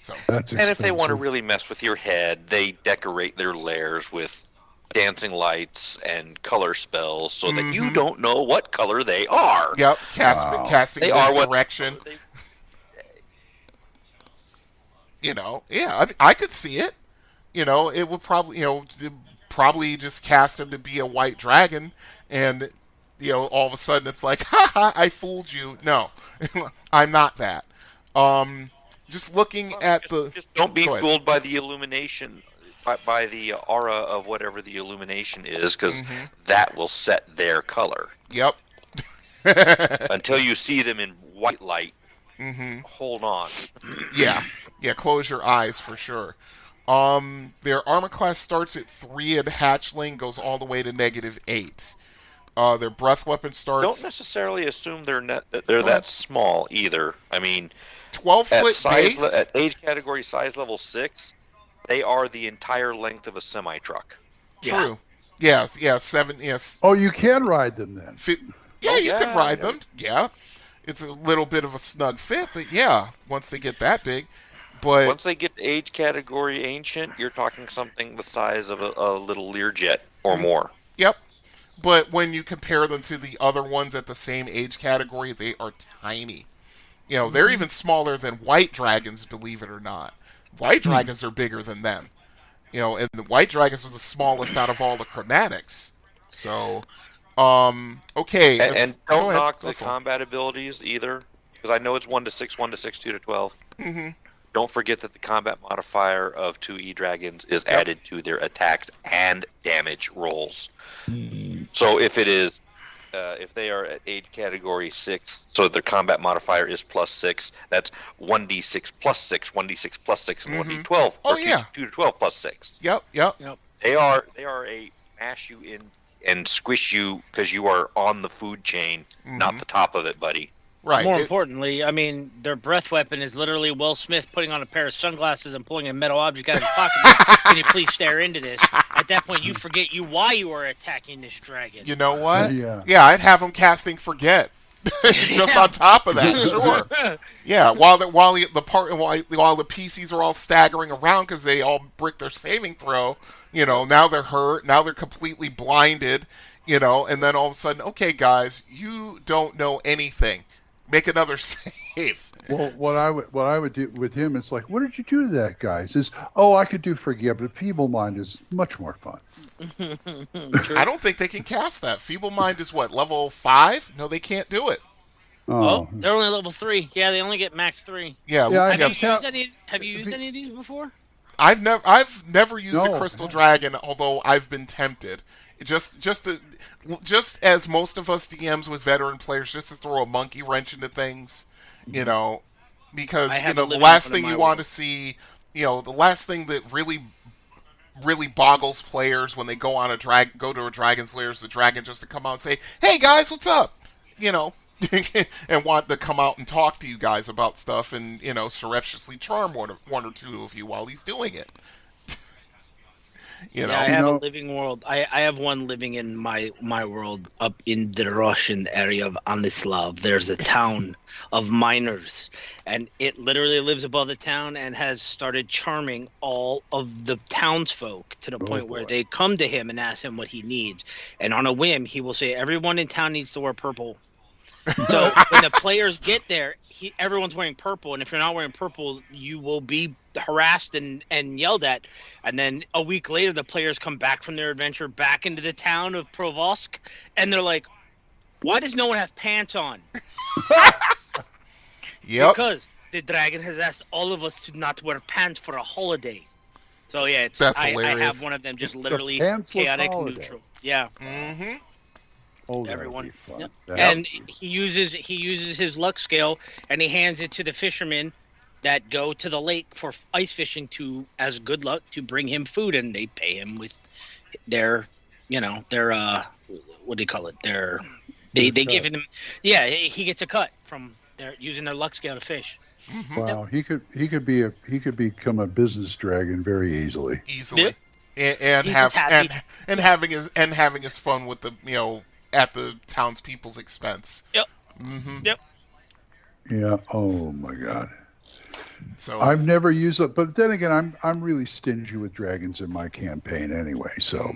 So and if they want to really mess with your head, they decorate their lairs with dancing lights and color spells so that you don't know what color they are. Yep, casting they are misdirection. I could see it. It would probably just cast him to be a white dragon, and all of a sudden it's like, ha, I fooled you. No, I'm not that. Just looking at just don't be fooled by the illumination, by the aura of whatever the illumination is, because that will set their color. Yep. Until you see them in white light, hold on. Yeah, close your eyes for sure. Their armor class starts at 3 at hatchling, goes all the way to -8. Their breath weapon starts. Don't necessarily assume they're that small either. I mean, 12-foot base at age category size level 6, they are the entire length of a semi truck. True. Yeah, 7. Yes. Oh, you can ride them then. You can ride them. Yeah, it's a little bit of a snug fit, but yeah, once they get that big. But once they get age category ancient, you're talking something the size of a little Learjet or more. Yep. But when you compare them to the other ones at the same age category, they are tiny. They're even smaller than white dragons, believe it or not. White dragons are bigger than them. And the white dragons are the smallest out of all the chromatics. So, okay. And don't knock the combat abilities either. because I know it's 1 to 6, 1 to 6, 2 to 12. Mm-hmm. Don't forget that the combat modifier of 2 E-Dragons is added to their attacks and damage rolls. So if it is, if they are at age category 6, so their combat modifier is +6, that's 1d6 plus 6, 1d6 plus 6, and 1d12. Oh, or 2 to 12 plus 6. Yep. They are a mash you in and squish you because you are on the food chain, not the top of it, buddy. Right. More importantly, I mean, their breath weapon is literally Will Smith putting on a pair of sunglasses and pulling a metal object out of his pocket. Can you please stare into this? At that point, you forget why you are attacking this dragon. You know what? Yeah, I'd have them casting Forget. Just on top of that, sure. Yeah, while the PCs are all staggering around because they all brick their saving throw, now they're hurt, now they're completely blinded, and then all of a sudden, okay, guys, you don't know anything. Make another save. Well, what I would do with him, it's like, what did you do to that guy? He says, I could do Forget, but Feeble Mind is much more fun. I don't think they can cast that. Feeble Mind is what, level 5? No, they can't do it. Oh, they're only level 3. Yeah, they only get max 3. Yeah. Have you used any of these before? I've never used a Crystal Dragon, although I've been tempted. Just as most of us DMs with veteran players, just to throw a monkey wrench into things, because the last thing you want to see, the last thing that really boggles players when they go to a dragon's lair is the dragon just to come out and say, "Hey guys, what's up?" and want to come out and talk to you guys about stuff and surreptitiously charm one or two of you while he's doing it. I have a living world. I have one living in my world up in the Russian area of Anislav. There's a town of miners, and it literally lives above the town and has started charming all of the townsfolk to the point where they come to him and ask him what he needs. And on a whim, he will say, everyone in town needs to wear purple. So when the players get there, everyone's wearing purple, and if you're not wearing purple, you will be harassed and yelled at. And then a week later, the players come back from their adventure back into the town of Provosk, and they're like, "Why does no one have pants on?" Yep. Because the dragon has asked all of us to not wear pants for a holiday. So yeah, I have one of them just literally chaotic neutral. Yeah. Mm-hmm. Everyone. Yep. And he uses his luck scale, and he hands it to the fishermen that go to the lake for ice fishing as good luck to bring him food, and they pay him with their what do you call it? They give him, he gets a cut from using their luck scale to fish. Mm-hmm. Wow, he could become a business dragon very easily. Yep. And having his fun with the at the townspeople's expense. Yep. Mm-hmm. Yep. Yeah. Oh my God. So I've never used it, but then again, I'm really stingy with dragons in my campaign anyway. So,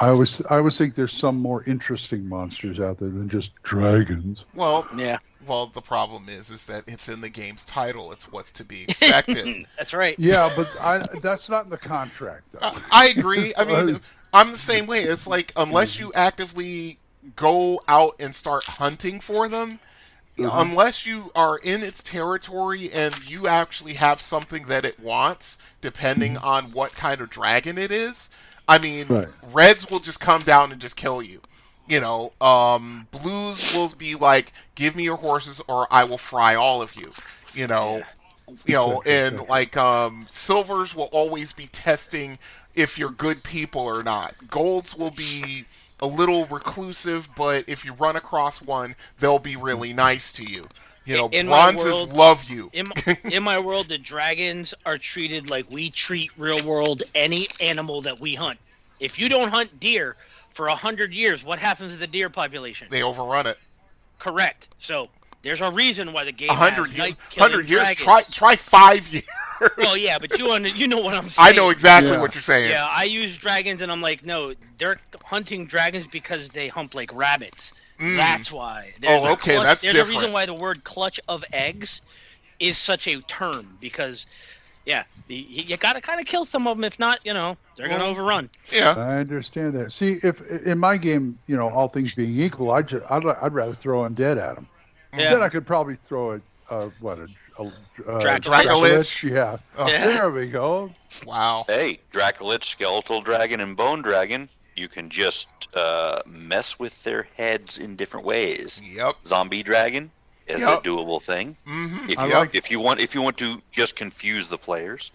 I always think there's some more interesting monsters out there than just dragons. Well, yeah. Well, the problem is that it's in the game's title. It's what's to be expected. That's right. Yeah, but that's not in the contract, though. I agree. I mean, I'm the same way. It's like, unless you actively go out and start hunting for them, unless you are in its territory and you actually have something that it wants, depending on what kind of dragon it is, I mean, reds will just come down and just kill you. Blues will be like, give me your horses or I will fry all of you. And like silvers will always be testing if you're good people or not. Golds will be a little reclusive, but if you run across one, they'll be really nice to you. Bronzes love you. In my world, the dragons are treated like we treat real world any animal that we hunt. If you don't hunt deer for 100 years, what happens to the deer population? They overrun it. Correct. So there's a reason why the game 100 years. Dragons. Try 5 years. Well, yeah, but you know what I'm saying. I know exactly what you're saying. Yeah, I use dragons, and I'm like, no, they're hunting dragons because they hump like rabbits. That's why. That's different. There's a reason why the word clutch of eggs is such a term, because, you got to kind of kill some of them. If not, they're going to overrun. Yeah. I understand that. See, if in my game, all things being equal, I'd rather throw undead at them. Then I could probably throw a Dracolich. Yeah. There we go. Wow. Hey, Dracolich, Skeletal Dragon, and Bone Dragon. You can just mess with their heads in different ways. Yep. Zombie Dragon is a doable thing. Mm-hmm. If you want to just confuse the players.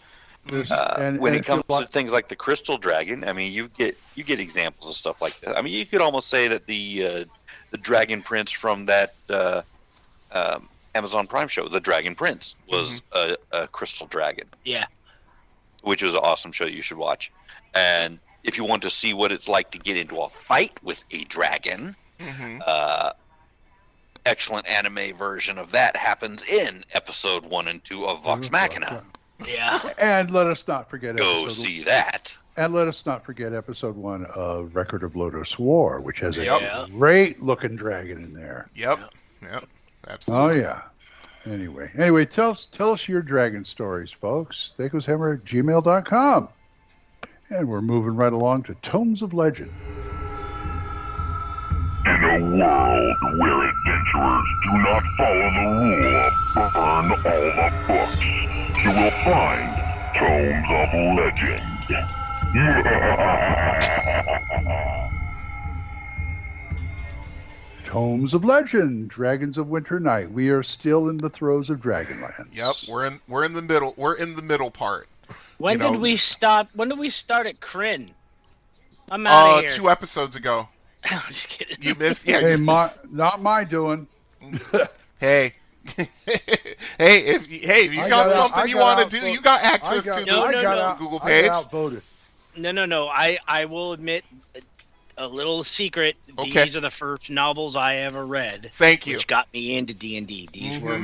And when it comes to things like the Crystal Dragon, I mean, you get examples of stuff like that. I mean, you could almost say that the Dragon Prince from that Amazon Prime show, The Dragon Prince, was a Crystal Dragon. Yeah. Which was an awesome show you should watch. And if you want to see what it's like to get into a fight with a dragon, excellent anime version of that happens in episode 1 and 2 of Vox Machina. Yeah. And let us not forget see that. And let us not forget episode 1 of Record of Lodoss War, which has a great looking dragon in there. Yep. Absolutely. Oh yeah. Anyway, tell us your dragon stories, folks. THACOshammer@gmail.com. And we're moving right along to Tomes of Legend. In a world where adventurers do not follow the rule of burn all the books, you will find Tomes of Legend. Tomes of Legend, Dragons of Winter Night. We are still in the throes of Dragonlance. Yep, we're in the middle. We're in the middle part. When did we stop? When did we start at Kryn? I'm out of here. 2 episodes ago. I'm just kidding. You missed. Yeah. Hey, not my doing. Hey. If you got something you want to do, you got access to the Google page. I got outvoted. No. I will admit a little secret. Okay. These are the first novels I ever read. Thank you. Which got me into D&D. These were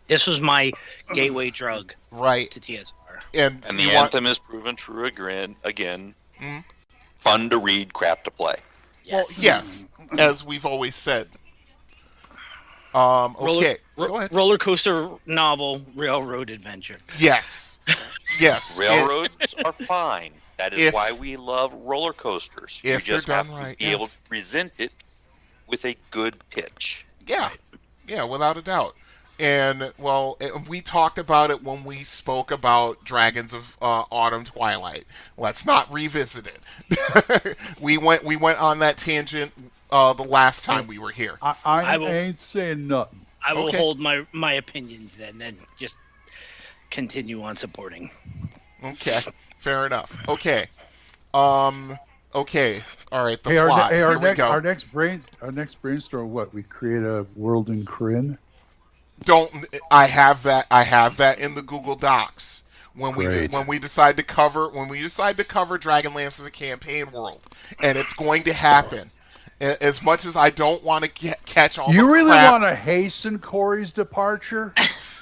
this was my gateway drug. Right. To TSR. And the anthem is proven true again. Fun to read, crap to play. Yes. Well, yes, as we've always said. Okay. Go ahead. Roller coaster novel, railroad adventure. Yes. Railroads are fine. That is why we love roller coasters. You just have to be able to present it with a good pitch. Yeah, without a doubt. And, well, we talked about it when we spoke about Dragons of Autumn Twilight. Let's not revisit it. we went on that tangent the last time we were here. I ain't saying nothing. I will hold my opinions then and just continue on supporting. Okay, fair enough. Okay. Okay. All right, the plot. Our next brainstorm, what? We create a world in Kryn? I have that in the Google Docs when we decide to cover Dragonlance as a campaign world, and it's going to happen. As much as I don't want to catch all, you the really crap, want to hasten Corey's departure?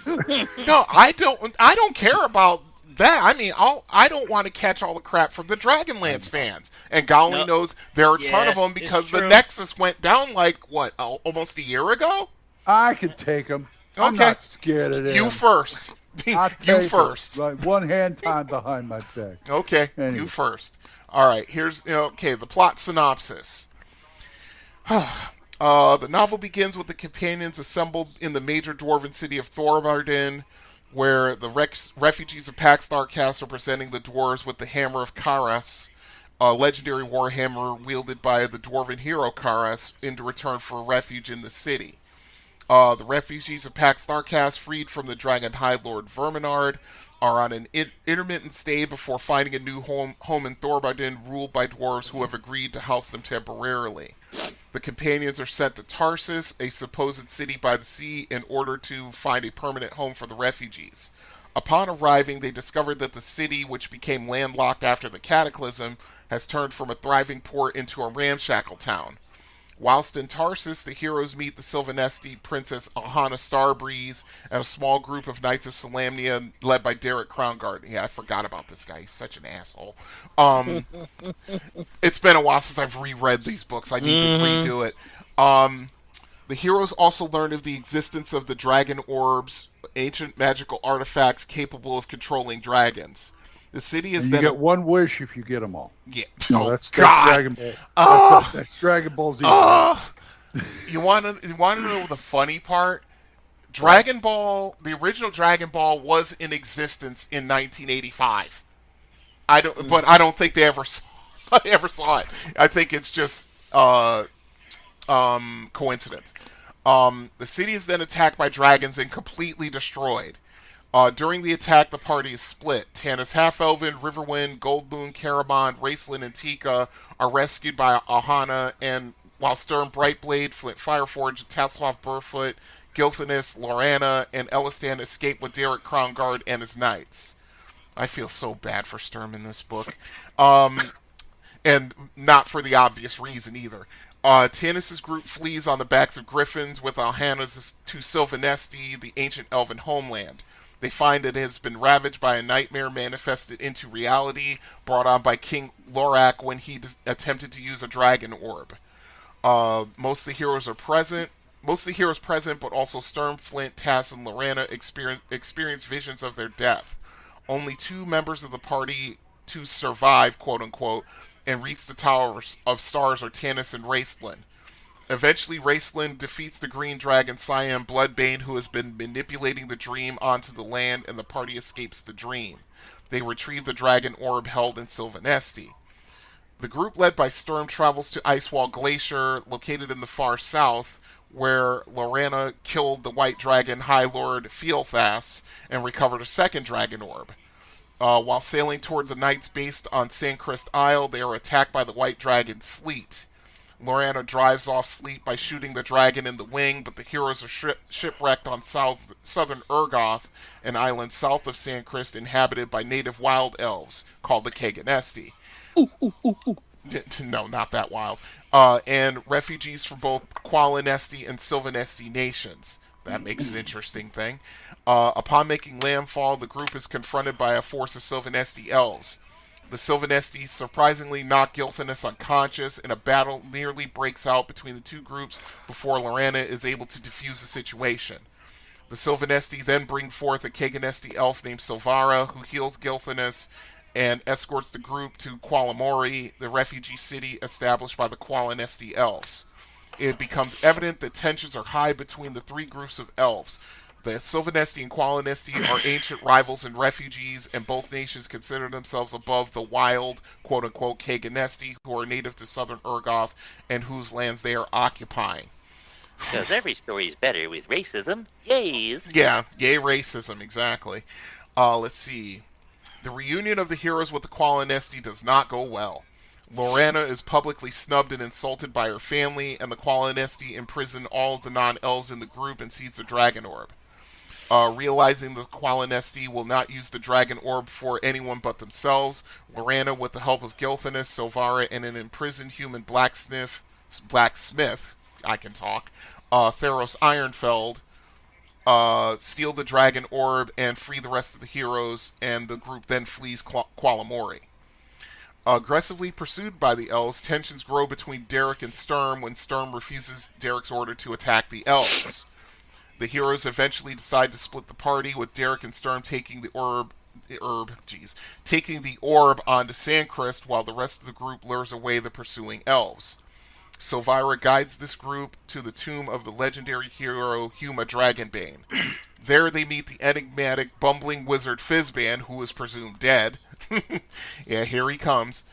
No, I don't care about that. I mean, I don't want to catch all the crap from the Dragonlance fans, and golly knows there are a ton of them because the Nexus went down almost a year ago. I could take them. I'm not scared of them. You first. You first. Like one hand tied behind my back. Okay, anyway. You first. All right, here's the plot synopsis. The novel begins with the companions assembled in the major dwarven city of Thorbarden, where the refugees of Paxtarcast are presenting the dwarves with the Hammer of Karas, a legendary warhammer wielded by the dwarven hero Karas, in return for refuge in the city. The refugees of Paxtarcast, freed from the Dragon High Lord Verminard, are on an intermittent stay before finding a new home in Thorbarden, ruled by dwarves who have agreed to house them temporarily. The companions are sent to Tarsus, a supposed city by the sea, in order to find a permanent home for the refugees. Upon arriving, they discover that the city, which became landlocked after the cataclysm, has turned from a thriving port into a ramshackle town. Whilst in Tarsus, the heroes meet the Sylvanesti Princess Ahana Starbreeze and a small group of Knights of Solamnia led by Derek Crownguard. Yeah, I forgot about this guy. He's such an asshole. It's been a while since I've reread these books. I need to redo it. The heroes also learn of the existence of the dragon orbs, ancient magical artifacts capable of controlling dragons. The city is you get one wish if you get them all. Yeah. No, that's Dragon Ball. That's Dragon Ball Z. You want to know the funny part? Dragon Ball, the original Dragon Ball was in existence in 1985. But I don't think they ever saw it. I think it's just coincidence. The city is then attacked by dragons and completely destroyed. During the attack, the party is split. Tannis Half-Elven, Riverwind, Goldmoon, Caramon, Raceland, and Tika are rescued by Ahana, and while Sturm, Brightblade, Flint Fireforge, Tasselhoff, Burfoot, Gilthanis, Lorana, and Elistan escape with Derek Crownguard and his knights. I feel so bad for Sturm in this book. And not for the obvious reason either. Tannis' group flees on the backs of griffins with Ahana to Sylvanesti, the ancient elven homeland. They find it has been ravaged by a nightmare manifested into reality, brought on by King Lorak when he attempted to use a dragon orb. Most of the heroes present, but also Sturm, Flint, Tass, and Lorana experience visions of their death. Only 2 members of the party to survive, quote-unquote, and reach the Tower of Stars are Tannis and Raceland. Eventually, Raceland defeats the Green Dragon Cyan Bloodbane, who has been manipulating the dream onto the land, and the party escapes the dream. They retrieve the dragon orb held in Sylvanesti. The group led by Sturm travels to Icewall Glacier, located in the far south, where Lorana killed the White Dragon High Lord Feelfas and recovered a second dragon orb. While sailing toward the knights based on Sandcrest Isle, they are attacked by the White Dragon Sleet. Lorana drives off Sleet by shooting the dragon in the wing, but the heroes are shipwrecked on southern Urgoth, an island south of Sandcrest inhabited by native wild elves called the Kaganesti. No, not that wild. And refugees from both Qualinesti and Sylvanesti nations. That makes an interesting thing. Upon making landfall, the group is confronted by a force of Sylvanesti elves. The Sylvanesti surprisingly knock Gilthanis unconscious, and a battle nearly breaks out between the 2 groups before Lorana is able to defuse the situation. The Sylvanesti then bring forth a Kaganesti elf named Silvara, who heals Gilthanis and escorts the group to Qualamori, the refugee city established by the Qualinesti elves. It becomes evident that tensions are high between the 3 groups of elves. The Sylvanesti and Qualinesti are ancient rivals and refugees, and both nations consider themselves above the wild, quote-unquote, Kaganesti, who are native to southern Urgoth and whose lands they are occupying. Because every story is better with racism. Yay! Yeah, yay racism, exactly. Let's see. The reunion of the heroes with the Qualinesti does not go well. Lorana is publicly snubbed and insulted by her family, and the Qualinesti imprison all of the non-elves in the group and seize the dragon orb. Realizing the Qualinesti will not use the dragon orb for anyone but themselves, Lorana, with the help of Gilthanis, Silvara, and an imprisoned human blacksmith, I can talk, Theros Ironfeld, steal the dragon orb and free the rest of the heroes, and the group then flees Qualamori. Aggressively pursued by the elves, tensions grow between Derek and Sturm when Sturm refuses Derek's order to attack the elves. The heroes eventually decide to split the party, with Derek and Sturm taking the orb onto Sandcrest, while the rest of the group lures away the pursuing elves. Silvira guides this group to the tomb of the legendary hero Huma Dragonbane. There they meet the enigmatic, bumbling wizard Fizban, who is presumed dead. Yeah, here he comes.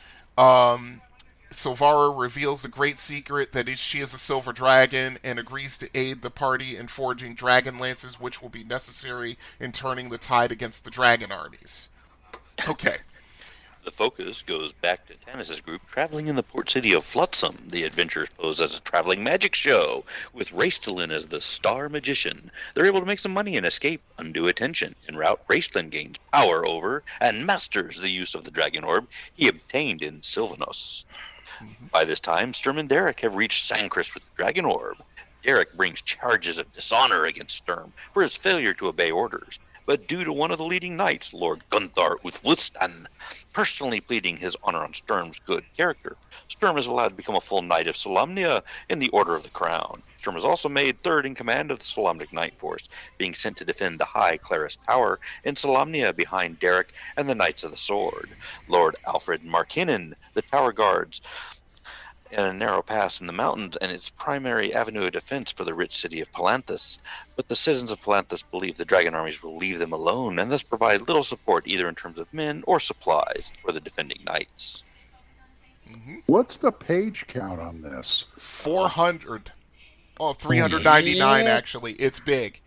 Silvara reveals the great secret that she is a silver dragon and agrees to aid the party in forging dragon lances, which will be necessary in turning the tide against the dragon armies. Okay. The focus goes back to Tannis' group traveling in the port city of Flotsam. The adventurers pose as a traveling magic show, with Raistlin as the star magician. They're able to make some money and escape undue attention. En route, Raistlin gains power over and masters the use of the dragon orb he obtained in Sylvanos. By this time, Sturm and Derek have reached Sandcrest with the dragon orb. Derek brings charges of dishonor against Sturm for his failure to obey orders, but due to one of the leading knights, Lord Gunthar Uthwilstan, personally pleading his honor on Sturm's good character, Sturm is allowed to become a full knight of Solamnia in the Order of the Crown. Sturm is also made third in command of the Solamnic Knight Force, being sent to defend the High Claris Tower in Solamnia behind Derek and the Knights of the Sword. Lord Alfred Markinen, the Tower Guards, and a narrow pass in the mountains and its primary avenue of defense for the rich city of Palanthas. But the citizens of Palanthas believe the dragon armies will leave them alone and thus provide little support either in terms of men or supplies for the defending knights. What's the page count on this? 400. Oh, 399 actually. It's big.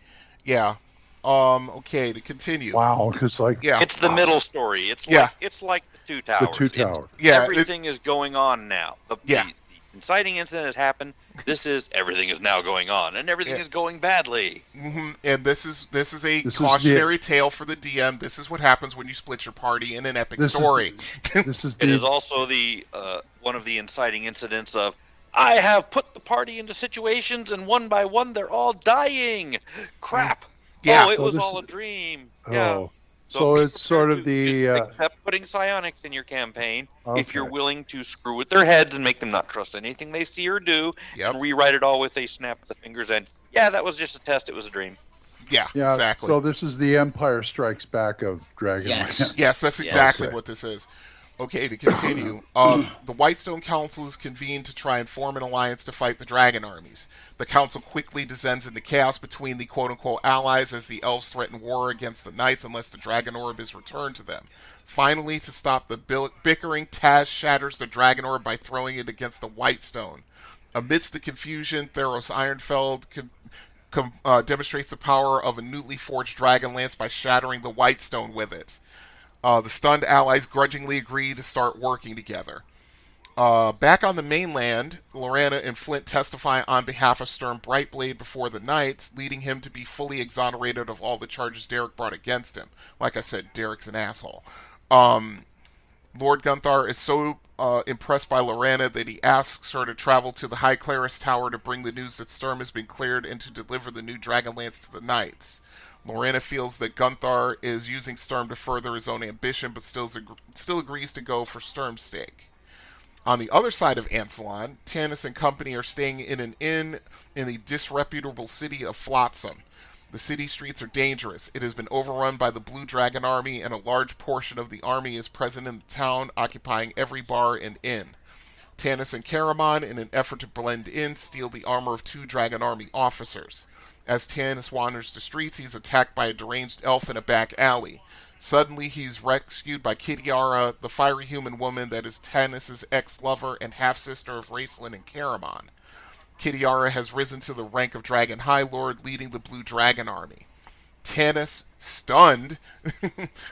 Yeah. Okay, to continue. Wow, because It's the middle story. It's like the Two Towers. The Two Towers. Everything is going on now. The inciting incident has happened. This is everything is now going on, and everything is going badly. And this is a cautionary tale for the DM. This is what happens when you split your party in an epic story. It is also the one of the inciting incidents of I have put the party into situations, and one by one they're all dying. Crap. Yeah. Oh, it was all a dream. Yeah. So it's sort of the... Except putting psionics in your campaign, if you're willing to screw with their heads and make them not trust anything they see or do, and rewrite it all with a snap of the fingers and, that was just a test, it was a dream. Yeah, exactly. So this is the Empire Strikes Back of Dragonlance. Yes, that's exactly what this is. Okay, to continue. The Whitestone Council is convened to try and form an alliance to fight the dragon armies. The council quickly descends into chaos between the quote-unquote allies as the elves threaten war against the knights unless the dragon orb is returned to them. Finally, to stop the bickering, Taz shatters the dragon orb by throwing it against the Whitestone. Amidst the confusion, Theros Ironfeld demonstrates the power of a newly forged dragon lance by shattering the Whitestone with it. The stunned allies grudgingly agree to start working together. Back on the mainland, Lorana and Flint testify on behalf of Sturm Brightblade before the Knights, leading him to be fully exonerated of all the charges Derek brought against him. Like I said, Derek's an asshole. Lord Gunthar is so impressed by Lorana that he asks her to travel to the High Claris Tower to bring the news that Sturm has been cleared and to deliver the new Dragonlance to the Knights. Lorana feels that Gunthar is using Sturm to further his own ambition, but still agrees to go for Sturm's stake. On the other side of Ansalon, Tanis and company are staying in an inn in the disreputable city of Flotsam. The city streets are dangerous. It has been overrun by the Blue Dragon Army, and a large portion of the army is present in the town, occupying every bar and inn. Tanis and Caramon, in an effort to blend in, steal the armor of 2 Dragon Army officers. As Tanis wanders the streets, he's attacked by a deranged elf in a back alley. Suddenly, he's rescued by Kitiara, the fiery human woman that is Tanis' ex-lover and half-sister of Raceland and Caramon. Kitiara has risen to the rank of Dragon High Lord, leading the Blue Dragon Army. Tanis, stunned,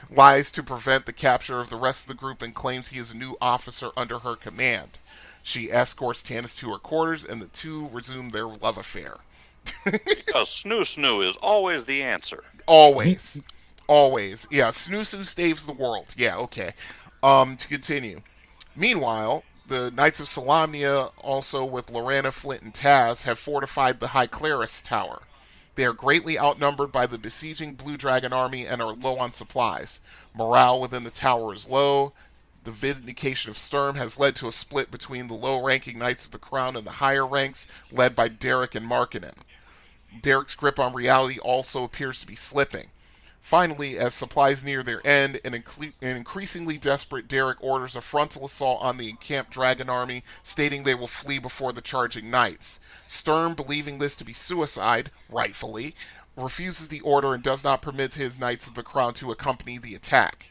lies to prevent the capture of the rest of the group and claims he is a new officer under her command. She escorts Tanis to her quarters, and the two resume their love affair. Because snoo is always the answer. Always. Always. Yeah, Snoo saves the world. Yeah, okay. To continue. Meanwhile, the Knights of Solamnia, also with Lorana, Flint, and Taz, have fortified the High Claris Tower. They are greatly outnumbered by the besieging Blue Dragon Army and are low on supplies. Morale within the tower is low. The vindication of Sturm has led to a split between the low-ranking Knights of the Crown and the higher ranks, led by Derek and Markinen. Derek's grip on reality also appears to be slipping. Finally, as supplies near their end, an increasingly desperate Derek orders a frontal assault on the encamped Dragon Army, stating they will flee before the charging Knights. Sturm, believing this to be suicide, rightfully, refuses the order and does not permit his Knights of the Crown to accompany the attack.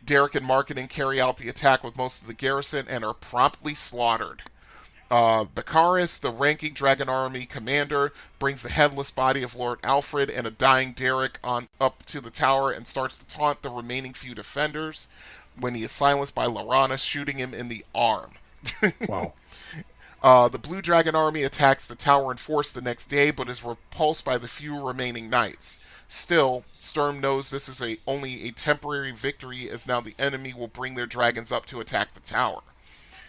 Derek and Markinen carry out the attack with most of the garrison and are promptly slaughtered. Baccharis, the ranking Dragon Army commander, brings the headless body of Lord Alfred and a dying Derek up to the tower and starts to taunt the remaining few defenders when he is silenced by Lorana, shooting him in the arm. Wow. The Blue Dragon Army attacks the tower in force the next day, but is repulsed by the few remaining knights. Still, Sturm knows this is only a temporary victory, as now the enemy will bring their dragons up to attack the tower.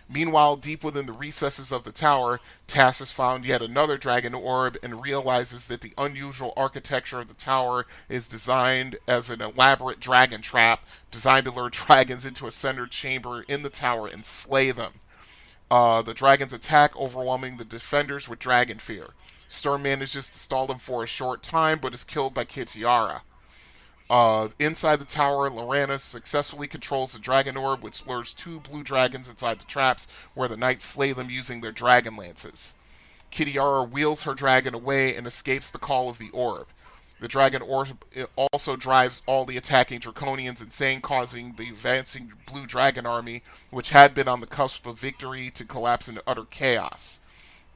Meanwhile, deep within the recesses of the tower, Tass has found yet another dragon orb and realizes that the unusual architecture of the tower is designed as an elaborate dragon trap designed to lure dragons into a centered chamber in the tower and slay them. The dragons attack, overwhelming the defenders with dragon fear. Sturm manages to stall them for a short time, but is killed by Kitiara. Inside the tower, Lorana successfully controls the dragon orb, which lures 2 blue dragons inside the traps, where the knights slay them using their dragon lances. Kitiara wheels her dragon away and escapes the call of the orb. The dragon orb also drives all the attacking Draconians insane, causing the advancing blue dragon army, which had been on the cusp of victory, to collapse into utter chaos.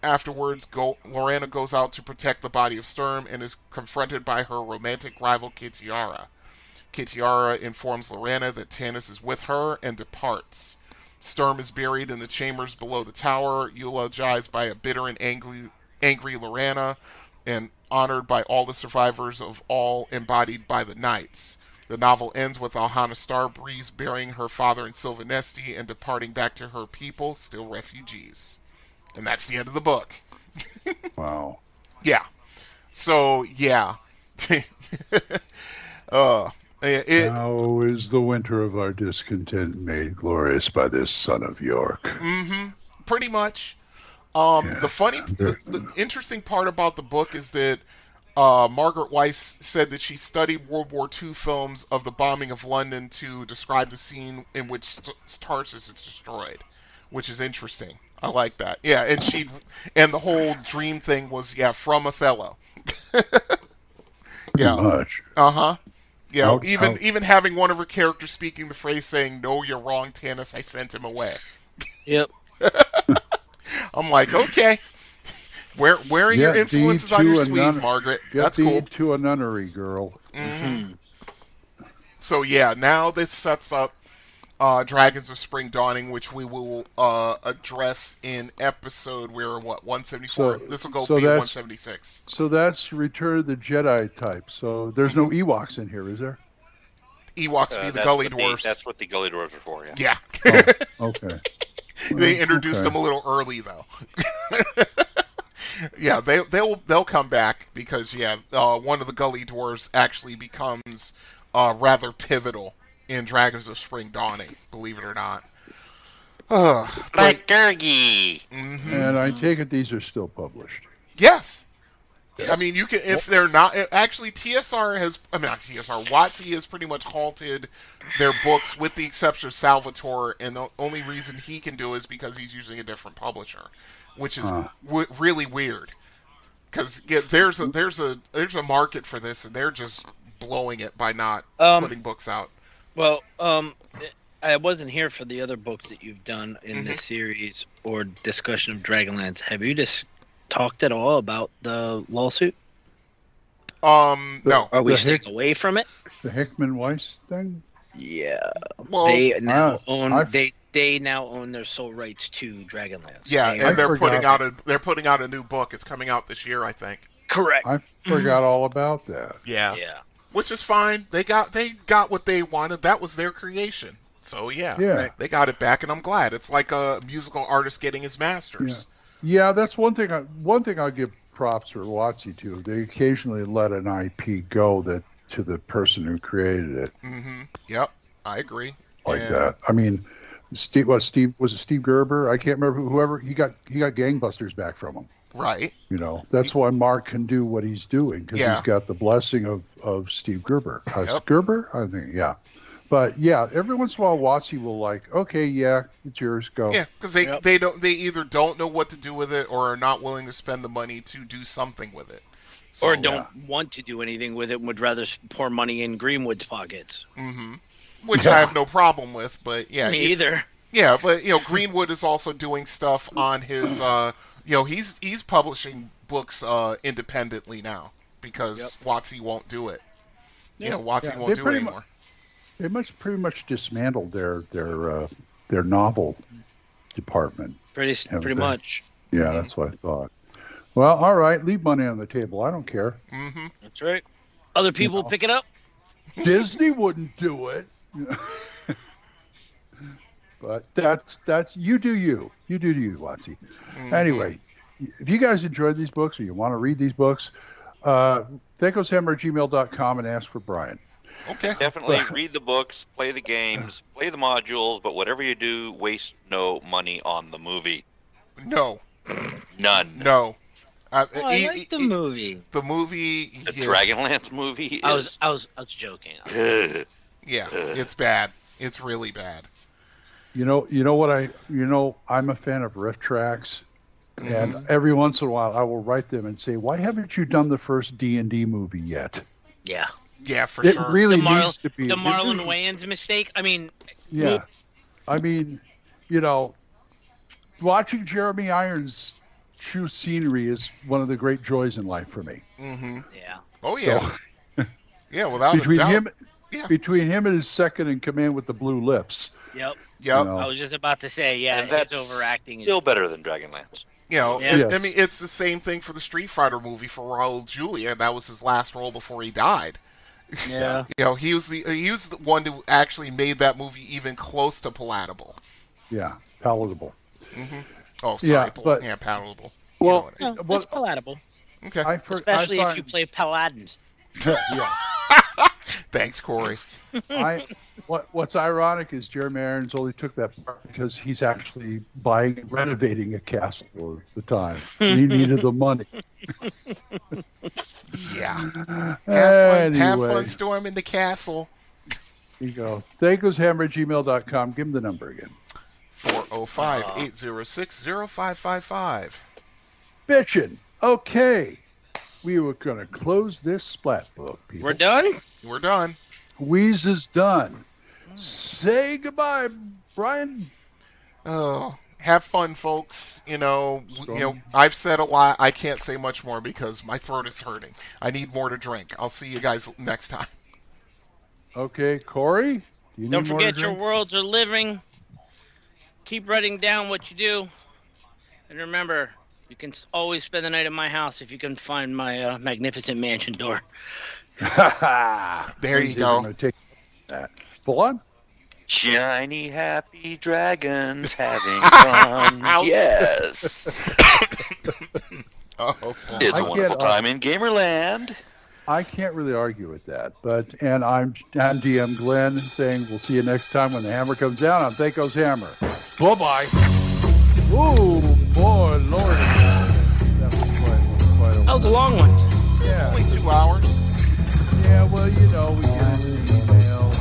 Afterwards, Lorana goes out to protect the body of Sturm and is confronted by her romantic rival Kitiara. Kitiara informs Lorana that Tanis is with her and departs. Sturm is buried in the chambers below the tower, eulogized by a bitter and angry Lorana, and honored by all the survivors of all embodied by the knights. The novel ends with Alhana Starbreeze burying her father in Sylvanesti and departing back to her people, still refugees. And that's the end of the book. Wow. Yeah. So, yeah. Now is the winter of our discontent made glorious by this son of York. Mm-hmm. Pretty much. The interesting part about the book is that Margaret Weiss said that she studied World War II films of the bombing of London to describe the scene in which Tarsus is destroyed, which is interesting. I like that. Yeah, and the whole dream thing was from Othello. Pretty much. Uh-huh. Yeah, even having one of her characters speaking the phrase saying, "No, you're wrong, Tanis, I sent him away." Yep. I'm like, okay. Wearing your influences on your sleeve, Margaret. That's cool. To a nunnery, girl. Mm-hmm. So yeah, now this sets up Dragons of Spring Dawning, which we will address in episode 174. This will be 176. So that's Return of the Jedi type. So there's no Ewoks in here, is there? Ewoks be the Gully Dwarfs. That's what the Gully Dwarfs are for, yeah. Okay. They introduced them a little early, though. Yeah, they'll come back because one of the Gully Dwarves actually becomes rather pivotal in Dragons of Spring Dawning, believe it or not. Like Gurgi. Mm-hmm. And I take it these are still published. Yes. I mean, you can, if they're not, actually WotC has pretty much halted their books with the exception of Salvatore, and the only reason he can do it is because he's using a different publisher, which is really weird. Because there's a market for this, and they're just blowing it by not putting books out. Well, I wasn't here for the other books that you've done in this series or discussion of Dragonlance. Have you talked at all about the lawsuit? No. Are we staying away from it? The Hickman Weiss thing? Yeah. Well, they now own their sole rights to Dragonlance. Yeah, and they're putting out a new book. It's coming out this year, I think. Correct. I forgot all about that. Yeah. Which is fine. They got what they wanted. That was their creation. So Yeah. They got it back, and I'm glad. It's like a musical artist getting his masters. Yeah, that's one thing. I'll give props for WotC to. They occasionally let an IP go to the person who created it. Mm-hmm. Yep, I agree. That. I mean, Steve was it Steve Gerber? I can't remember whoever he got Gangbusters back from him. Right. That's why Mark can do what he's doing because he's got the blessing of Steve Gerber. Gerber, I think. Yeah. But every once in a while, WotC will okay, it's yours, go. Yeah, because they either don't know what to do with it or are not willing to spend the money to do something with it, or don't want to do anything with it and would rather pour money in Greenwood's pockets. Mm-hmm. Which I have no problem with, but me either. Yeah, but Greenwood is also doing stuff on his. He's publishing books independently now because WotC won't do it. WotC won't do it anymore. They pretty much dismantled their novel department. Pretty much. Yeah, that's what I thought. Well, all right, leave money on the table. I don't care. Mm-hmm. That's right. Other people pick it up. Disney wouldn't do it. But that's you do you. You do you, WotC. Mm-hmm. Anyway, if you guys enjoyed these books or you want to read these books, THACOshammer@gmail.com and ask for Brian. Okay. Definitely read the books, play the games, play the modules, but whatever you do, waste no money on the movie. No. None. No. I like the movie. The movie, the Dragonlance movie. I was joking. Yeah, it's bad. It's really bad. I'm a fan of riff tracks, and every once in a while I will write them and say, "Why haven't you done the first D&D movie yet?" Yeah. Yeah, for it sure. It really needs to be the Marlon Wayans mistake. I mean. Yeah, I mean, watching Jeremy Irons chew scenery is one of the great joys in life for me. Mm-hmm. Yeah. Oh yeah. So, yeah, without between a doubt. Between him and his second in command with the blue lips. Yep. I was just about to say, and that's his overacting. Still better than Dragonlance. I mean, it's the same thing for the Street Fighter movie for Raul Julia. That was his last role before he died. Yeah. He was the one who actually made that movie even close to palatable. Yeah, palatable. Mm-hmm. Oh, sorry. Palatable. Well, it's palatable. Okay. Especially if you play paladins. Yeah. Thanks, Corey. What's ironic is Jeremy Irons only took that part because he's actually buying and renovating a castle at the time. He needed the money. Yeah. Have fun storming the castle. There you go. THACOshammer@gmail.com. Give him the number again. 405-806-0555. Bitchin'. Okay. We were going to close this splat book, people. We're done? We're done. Squeeze is done. Say goodbye, Brian. Oh, have fun, folks. I've said a lot. I can't say much more because my throat is hurting. I need more to drink. I'll see you guys next time. Okay, Corey? Don't forget your worlds are living. Keep writing down what you do. And remember, you can always spend the night at my house if you can find my magnificent mansion door. There you go. Take that. Full on? Shiny, happy dragons having fun. Yes. It's a wonderful time in Gamerland. I can't really argue with that, and I'm DM Glenn saying we'll see you next time when the hammer comes down on THACO's Hammer. Bye-bye. Ooh, boy, Lord. That was a long one. Yeah. It's only 2 hours. Yeah, well, we get into the email.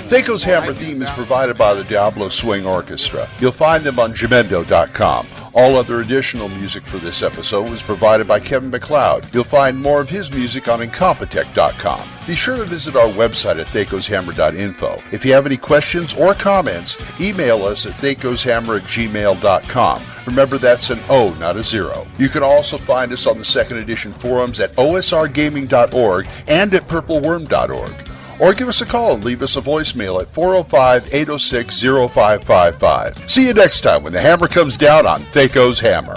THACO's Hammer theme is provided by the Diablo Swing Orchestra. You'll find them on Jamendo.com. All other additional music for this episode was provided by Kevin MacLeod. You'll find more of his music on Incompetech.com. Be sure to visit our website at THACOsHammer.info. If you have any questions or comments, email us at THACOsHammer@gmail.com. Remember, that's an O, not a 0. You can also find us on the second edition forums at osrgaming.org and at purpleworm.org. Or give us a call and leave us a voicemail at 405-806-0555. See you next time when the hammer comes down on THACO's Hammer.